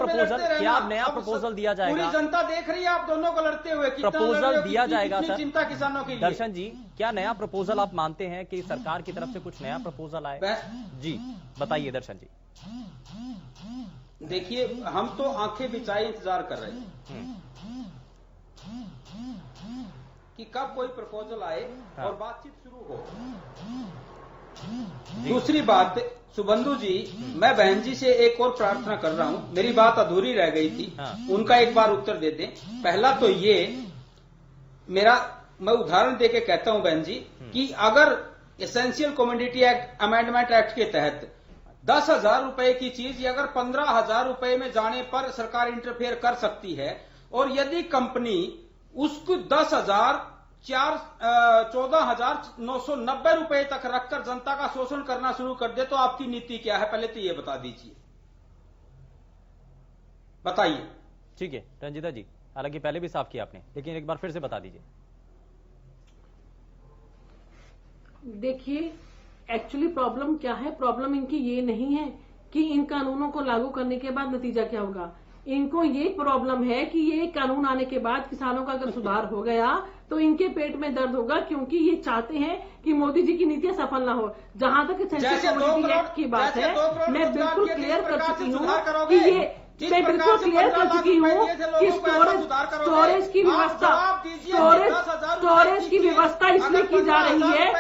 प्रपोजल दिया जाएगा? पूरी जनता देख रही है आप दोनों को लड़ते हुए, प्रपोजल दिया जाएगा सर? चिंता किसानों की। दर्शन जी, क्या नया प्रपोजल आप मानते हैं कि सरकार की तरफ से कुछ नया प्रपोजल आए? जी बताइए दर्शन जी। देखिए, हम तो आंखें बिछाए इंतजार कर रहे हैं कि कब कोई प्रपोजल आए और बातचीत शुरू हो। दूसरी बात, शुभेंदु जी, मैं बहन जी से एक और प्रार्थना कर रहा हूं, मेरी बात अधूरी रह गई थी, उनका एक बार उत्तर दे दें। पहला तो ये मैं उदाहरण देके कहता हूं बहन जी कि अगर essential commodity act amendment act के तहत 10,000 रुपए की चीज अगर 15,000 रुपए में जाने पर सरकार इंटरफेयर कर सकती है, और यदि कंपनी उसको 14,990 रुपए तक रखकर जनता का शोषण करना शुरू कर दे, तो आपकी नीति क्या है? पहले तो ये बता दीजिए, बताइए। ठीक है रंजीता जी, हालांकि पहले भी साफ किया आपने, लेकिन एक बार फिर से बता दीजिए। देखिए, एक्चुअली प्रॉब्लम क्या है? प्रॉब्लम इनकी ये नहीं है कि इन कानूनों को लागू करने के बाद नतीजा क्या होगा। इनको ये प्रॉब्लम है कि ये कानून आने के बाद किसानों का अगर सुधार हो गया तो इनके पेट में दर्द होगा, क्योंकि ये चाहते हैं कि मोदी जी की नीतियां सफल ना हो। जहां तक एसेंशियल कमोडिटी एक्ट की बात है, मैं बिल्कुल क्लियर कर चुकी हूँ कि ये मैं बिल्कुल क्लियर कर चुकी हूँ कि स्टोरेज की व्यवस्था इसलिए की जा रही है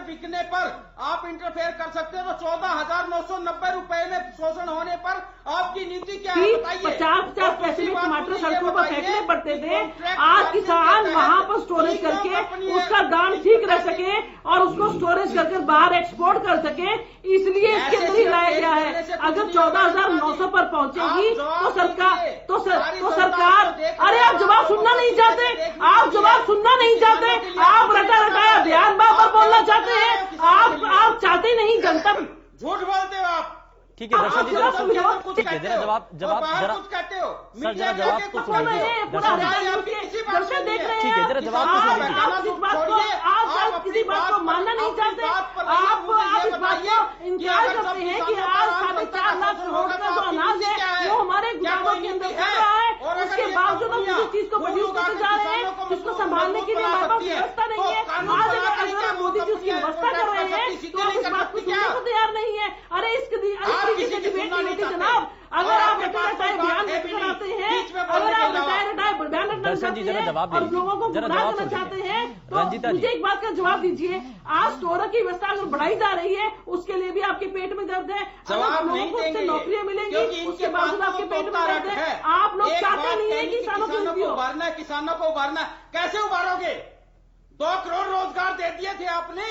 बिकने पर आप इंटरफेयर कर सकते हो। 14,990 रुपए में शोषण होने पर आपकी नीति क्या है बताइए। 50 पैसे में टमाटर सड़कों पर फेंकने पड़ते थे, आज किसान वहां पर स्टोरेज करके उसका दाम ठीक रह सके और उसको स्टोरेज करके बाहर एक्सपोर्ट कर सके, इसलिए इसके अंदर ही लाया गया है। अगर 14,900 पर पहुंचेगी तो सरकार अरे आप जवाब सुनना नहीं चाहते, आप जवाब सुनना नहीं चाहते, आप रटा रटाया ध्यान पर बोलना चाहते हैं, आप चाहते नहीं जनता। झूठ बोलते हो आप। ठीक है दर्शन जी, ठीक है जरा जवाब जरा कुछ कहते हो सर, जरा जवाब तो सुनिए दर्शन देख रहे हैं। ठीक है जरा जवाब तो सुनिए। आप किसी बात को मानना नहीं चाहते, आप इस बात को इंकार करते हैं कि आज 4.5 लाख करोड़ का जो अनाज है वो हमारे गोदामों के अंदर पड़ रहा है, उसके बावजूद हम किसी चीज को प्रोड्यूस करते जा रहे हैं जिसको संभालने के लिए हमारे पास व्यवस्था नहीं है। आज अगर मोदी जी उसकी व्यवस्था कर रहे हैं तो आप इस बात को सुनने को तैयार नहीं है। अरे इसके डिबेट नहीं होती जनाब। अगर आप रटाए बयान कराते हैं, अगर आप रटाए बयान दर्शन जी जरा जवाब और लोगों को गुमराह करना चाहते हैं तो मुझे एक बात का जवाब दीजिए। आज स्टोर की व्यवस्था अगर बढ़ाई जा रही है उसके लिए भी आपके पेट में दर्द है, अगर लोगों को उससे नौकरियां मिलेंगी उसके बावजूद आपके पेट में दर्द है। आप लोग चाहते नहीं है किसानों को उबारना है, किसानों को उबारना। कैसे उबारोगे? 2 करोड़ रोजगार दे दिए थे आपने,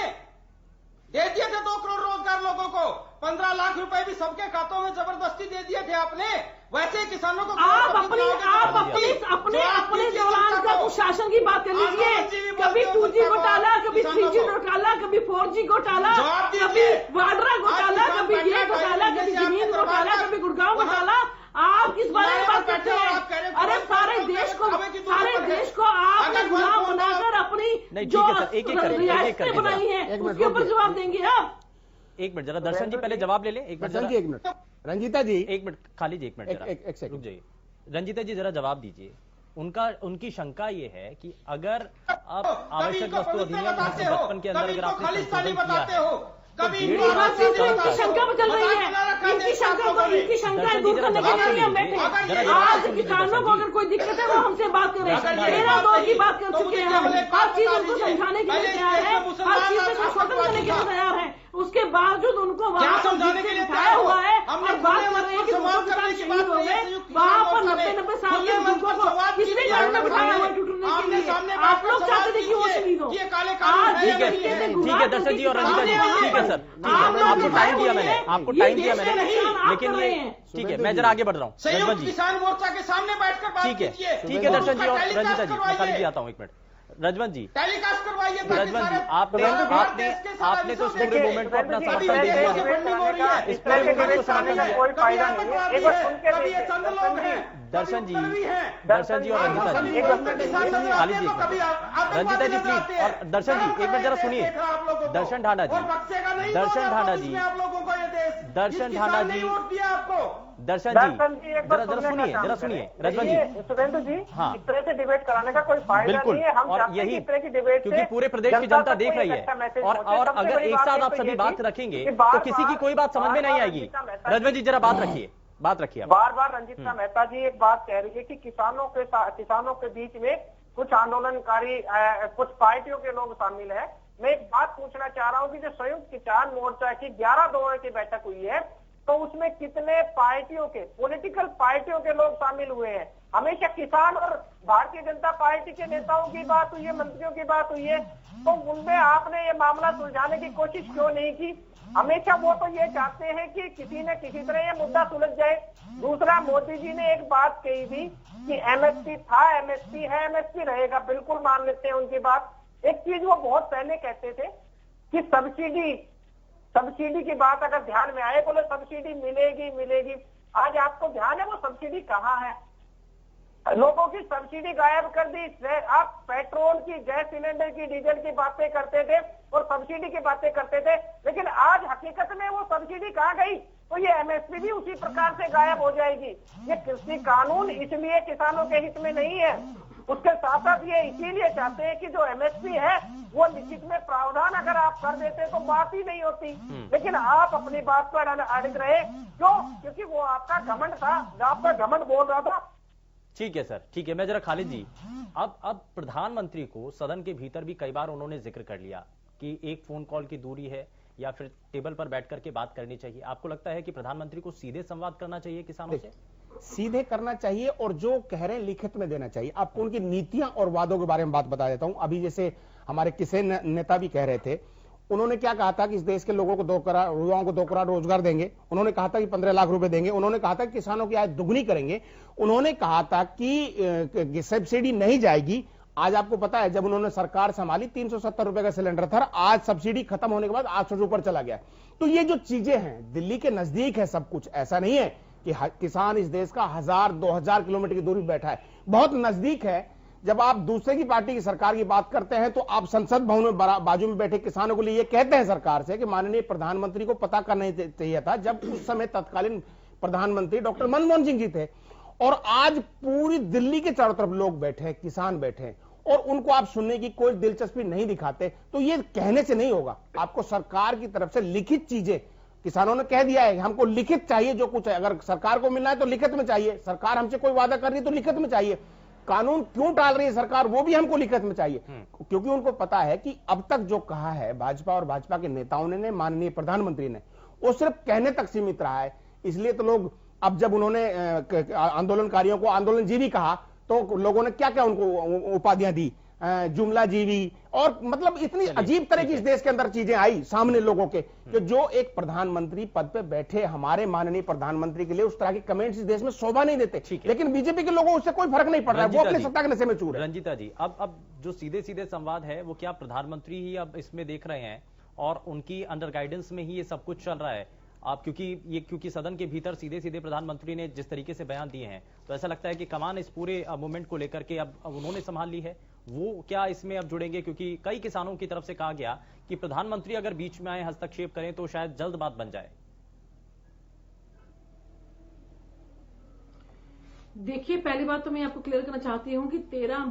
दे दिए थे 2 करोड़ रोजगार लोगों को। 15 लाख रुपए भी सबके खातों में जबरदस्ती दे दिए थे आपने। वैसे किसानों को आप अपने दौरान का कुशासन की बात कर लीजिए। कभी 2G घोटाला, कभी 3G घोटाला, कभी 4G घोटाला, कभी वाड्रा घोटाला, कभी ये घोटाला, कभी जमीन घोटाला, कभी गुड़गांव घोटाला। आप किस बारे में बात करते हैं? अरे सारे देश को आपने गुलाम बनाकर अपनी जो रियासतें बनाई है उसके ऊपर जवाब देंगे आप। एक मिनट जरा दर्शन जी पहले जवाब ले ले। एक मिनट रंजीता जी एक मिनट खा लीजिए, एक मिनट एक सेकंड रुक जाइए। रंजीता जी जरा जवाब दीजिए। उनकी शंका ये है कि अगर आप आवश्यक वस्तु अधिनियम 1955 के अंदर अगर आपने संशोधन किया है इनकी शंका चल रही है, इनकी शंका दूर करने के लिए हम बैठे हैं। आज किसानों को अगर कोई दिक्कत है वो हमसे बात करें। 13 दौर की बात कर चुके हैं हम, हर चीज उनको समझाने के लिए तैयार है, हर चीज से संशोधन करने के लिए तैयार है। उसके बावजूद उनको वहां पर बिठाया हुआ है और बात कर रहे हैं कि किसान शहीद हो गए। वहां पर 90 साल के बुजुर्गों को किसने कारण में बिठाया हुआ टूटने के लिए? आप लोग चाहते थे कि वो शहीद हो। ठीक है दर्शन जी और रंजीता जी, ठीक है सर, आपको टाइम दिया मैंने, लेकिन ये ठीक है मैं जरा आगे बढ़ रहा हूँ। संयुक्त किसान मोर्चा के सामने बैठकर बात कीजिए। ठीक है दर्शन जी और रंजीता जी, मैं खाली भी आता हूँ। एक मिनट रजवंत जी, टेलीकास्ट करवाइए। रजवंत जी आपने तो इस पूरे मूवमेंट को अपना समर्थन दे दिया है, इस पूरे मूवमेंट को समर्थन दिया। कोई फायदा नहीं है। दर्शन जी और रंजीता जी खाली जी, रंजीता जी प्लीज, और दर्शन जी एक मिनट जरा सुनिए। दर्शन ढांडा जी जरा सुनिए रजवंत जी। सुरेंद्र जी, हाँ, इस तरह से डिबेट कराने का कोई फायदा नहीं है। हम और यही इस तरह की डिबेट क्योंकि पूरे प्रदेश की जनता देख रही है और अगर एक साथ आप सभी बात रखेंगे तो किसी की कोई बात समझ में नहीं आएगी। रजवंत जी जरा बात रखिए। बार बार रंजीता मेहता जी एक बात कह रही है कि किसानों के बीच में कुछ आंदोलनकारी कुछ पार्टियों के लोग शामिल है। मैं एक बात पूछना चाह रहा हूं कि जो संयुक्त किसान मोर्चा की 11 दौर की बैठक हुई है तो उसमें कितने पार्टियों के पॉलिटिकल पार्टियों के लोग शामिल हुए हैं? हमेशा किसान और भारतीय जनता पार्टी के नेताओं की बात हुई है, मंत्रियों की बात हुई है, तो उनमें आपने ये मामला सुलझाने की कोशिश क्यों नहीं की? हमेशा वो तो ये चाहते हैं कि किसी न किसी तरह ये मुद्दा सुलझ जाए। दूसरा, मोदी जी ने एक बात कही थी कि एमएसपी था, एमएसपी है, एमएसपी रहेगा, बिल्कुल मान लेते हैं उनकी बात। एक चीज वो बहुत पहले कहते थे कि सब्सिडी की बात अगर ध्यान में आए, बोले सब्सिडी मिलेगी। आज आपको ध्यान है वो सब्सिडी कहाँ है? लोगों की सब्सिडी गायब कर दी। आप पेट्रोल की, गैस सिलेंडर की, डीजल की बातें करते थे और सब्सिडी की बातें करते थे, लेकिन आज हकीकत में वो सब्सिडी कहाँ गई? तो ये एमएसपी भी उसी प्रकार से गायब हो जाएगी। ये कृषि कानून इसलिए किसानों के हित में नहीं है, उसके साथ साथ ये इसीलिए चाहते हैं कि जो एमएसपी है वो लिखित में प्रावधान अगर आप कर देते तो बात ही नहीं होती। लेकिन आप अपनी बात पर अड़िग रहे, क्यों? क्योंकि वो आपका घमंड था, आपका घमंड बोल रहा था। ठीक है सर, ठीक है। मैं जरा खालिद जी, अब प्रधानमंत्री को सदन के भीतर भी कई बार उन्होंने जिक्र कर लिया कि एक फोन कॉल की दूरी है या फिर टेबल पर बैठ करके बात करनी चाहिए। आपको लगता है कि प्रधानमंत्री को सीधे संवाद करना चाहिए किसानों से? सीधे करना चाहिए और जो कह रहे हैं लिखित में देना चाहिए। आपको उनकी नीतियां और वादों के बारे में बात बता देता हूं। अभी जैसे हमारे किसान नेता भी कह रहे थे, उन्होंने क्या कहा था कि इस देश के लोगों को 2 करोड़ युवाओं को 2 करोड़ रोजगार देंगे। उन्होंने कहा था कि 15 लाख रुपए देंगे। उन्होंने कहा था कि किसानों की आय दुगनी करेंगे। उन्होंने कहा था कि सब्सिडी नहीं जाएगी। आज आपको पता है जब उन्होंने सरकार संभाली 370 रुपए का सिलेंडर था, आज सब्सिडी खत्म होने के बाद 800 रुपए ऊपर चला गया। तो ये जो चीजें हैं, दिल्ली के नजदीक है सब कुछ, ऐसा नहीं है कि किसान इस देश का 1000-2000 किलोमीटर की दूरी बैठा है, बहुत नजदीक है। जब आप दूसरे की पार्टी की सरकार की बात करते हैं तो आप संसद भवन में बाजू में बैठे किसानों के लिए ये कहते हैं सरकार से कि माननीय प्रधानमंत्री को पता करना चाहिए था, जब उस समय तत्कालीन प्रधानमंत्री डॉक्टर मनमोहन सिंह जी थे। और आज पूरी दिल्ली के चारों तरफ लोग बैठे हैं, किसान बैठे हैं, और उनको आप सुनने की कोई दिलचस्पी नहीं दिखाते। तो ये कहने से नहीं होगा, आपको सरकार की तरफ से लिखित चीजें, किसानों ने कह दिया है कि हमको लिखित चाहिए, जो कुछ है अगर सरकार को मिलना है तो लिखित में चाहिए। सरकार हमसे कोई वादा कर रही है तो लिखित में चाहिए। कानून क्यों टाल रही है सरकार, वो भी हमको लिखित में चाहिए, क्योंकि उनको पता है कि अब तक जो कहा है भाजपा और भाजपा के नेताओं ने, माननीय प्रधानमंत्री ने, वो सिर्फ कहने तक सीमित रहा है। इसलिए तो लोग, अब जब उन्होंने आंदोलनकारियों को आंदोलनजीवी कहा तो लोगों ने क्या क्या उनको उपाधियां दी, जुमला जीवी, और मतलब इतनी अजीब तरह की इस देश के अंदर चीजें आई सामने लोगों के, कि जो एक प्रधानमंत्री पद पे बैठे हमारे माननीय प्रधानमंत्री के लिए उस तरह के कमेंट्स इस देश में शोभा नहीं देते। लेकिन बीजेपी के लोगों उससे कोई फर्क नहीं पड़ रहा है, वो अपने सत्ता के नशे में चूर है। रंजीता जी, अब जो सीधे सीधे संवाद है वो क्या प्रधानमंत्री ही अब इसमें देख रहे हैं और उनकी अंडर गाइडेंस में ही ये सब कुछ चल रहा है? आप क्योंकि सदन के भीतर सीधे सीधे प्रधानमंत्री ने जिस तरीके से बयान दिए हैं, तो ऐसा लगता है कि कमान इस पूरे मूवमेंट को लेकर के अब उन्होंने संभाल ली है। वो क्या इसमें अब जुड़ेंगे? क्योंकि कई किसानों की तरफ से कहा गया कि प्रधानमंत्री अगर बीच में आए, हस्तक्षेप करें तो शायद जल्द बात बन जाए। देखिए, पहली बात तो मैं आपको क्लियर करना चाहती हूँ कि 13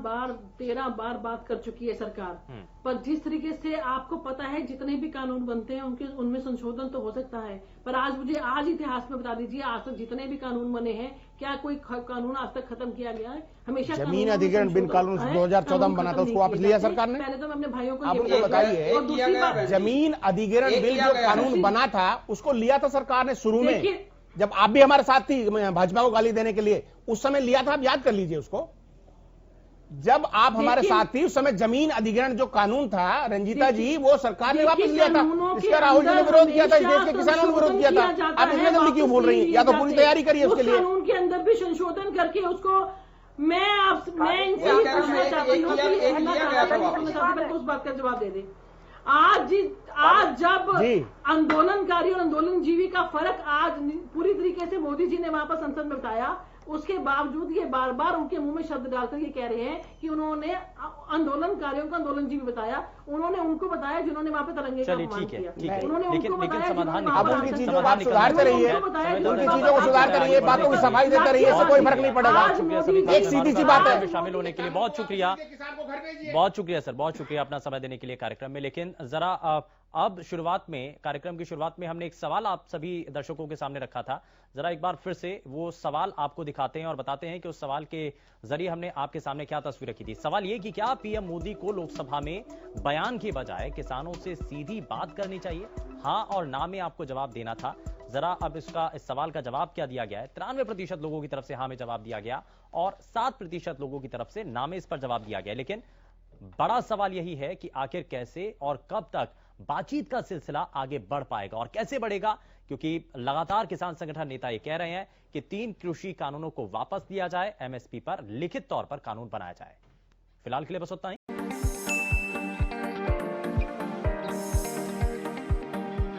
बार बात कर चुकी है सरकार, पर जिस तरीके से आपको पता है जितने भी कानून बनते हैं उनमें संशोधन तो हो सकता है, पर आज इतिहास में बता दीजिए, आज तक जितने भी कानून बने हैं, क्या कोई कानून आज तक खत्म किया गया है? हमेशा जमीन अधिग्रहण बिल कानून 2014 में बना था, उसको वापस लिया सरकार ने। पहले तो मैं अपने भाइयों को आप उनको बताइए, जमीन अधिग्रहण बिल जो कानून बना था उसको लिया था सरकार ने शुरू में, जब आप भी हमारे साथ थी भाजपा को गाली देने के लिए, उस समय लिया था। आप याद कर लीजिए उसको, जब आप हमारे साथ थी उस समय जमीन अधिग्रहण जो कानून था, रंजीता जी, वो सरकार ने वापस लिया था। इसका राहुल जी ने विरोध किया था, इस देश के किसानों ने विरोध किया था। आप इतने जल्दी क्यों बोल रही हैं? या तो पूरी तैयारी करिए उसके लिए। कानून के अंदर भी संशोधन करके उसको मैं इनसे पूछना चाहती हूँ, उस बात का जवाब दे दे। आज जब आंदोलनकारी और आंदोलनजीवी का फर्क आज पूरी तरीके से मोदी जी ने वहां पर संसद में बताया, उसके बावजूद ये बार बार उनके मुंह में शब्द डालकर ये कह रहे हैं कि उन्होंने आंदोलनकारियों को आंदोलनजीवी बताया। उन्होंने उनको बताया जिन्होंने वहां पर तिरंगे का अपमान किया। उन्होंने उनको बताया, अब उनकी चीजों को आप सुधारते रहिए, उनकी चीजों को सुधारते रहिए, बातों की सफाई देते रहिए, इससे कोई फर्क नहीं पड़ेगा। एक सीधी सी बात है। शामिल होने के लिए बहुत शुक्रिया, बहुत शुक्रिया सर, बहुत शुक्रिया अपना समय देने के लिए कार्यक्रम में। लेकिन जरा अब कार्यक्रम की शुरुआत में हमने एक सवाल आप सभी दर्शकों के सामने रखा था, जरा एक बार फिर से वो सवाल आपको दिखाते हैं और बताते हैं कि उस सवाल के जरिए हमने आपके सामने क्या तस्वीर रखी थी। सवाल ये कि क्या पीएम मोदी को लोकसभा में बयान की बजाय किसानों से सीधी बात करनी चाहिए? हाँ और ना में आपको जवाब देना था। जरा अब इस सवाल का जवाब क्या दिया गया है। 93% लोगों की तरफ से हाँ में जवाब दिया गया और 7% लोगों की तरफ से ना में इस पर जवाब दिया गया। लेकिन बड़ा सवाल यही है कि आखिर कैसे और कब तक बातचीत का सिलसिला आगे बढ़ पाएगा और कैसे बढ़ेगा, क्योंकि लगातार किसान संगठन नेता ये कह रहे हैं कि 3 कृषि कानूनों को वापस लिया जाए, एमएसपी पर लिखित तौर पर कानून बनाया जाए। फिलहाल के लिए बस उतना ही।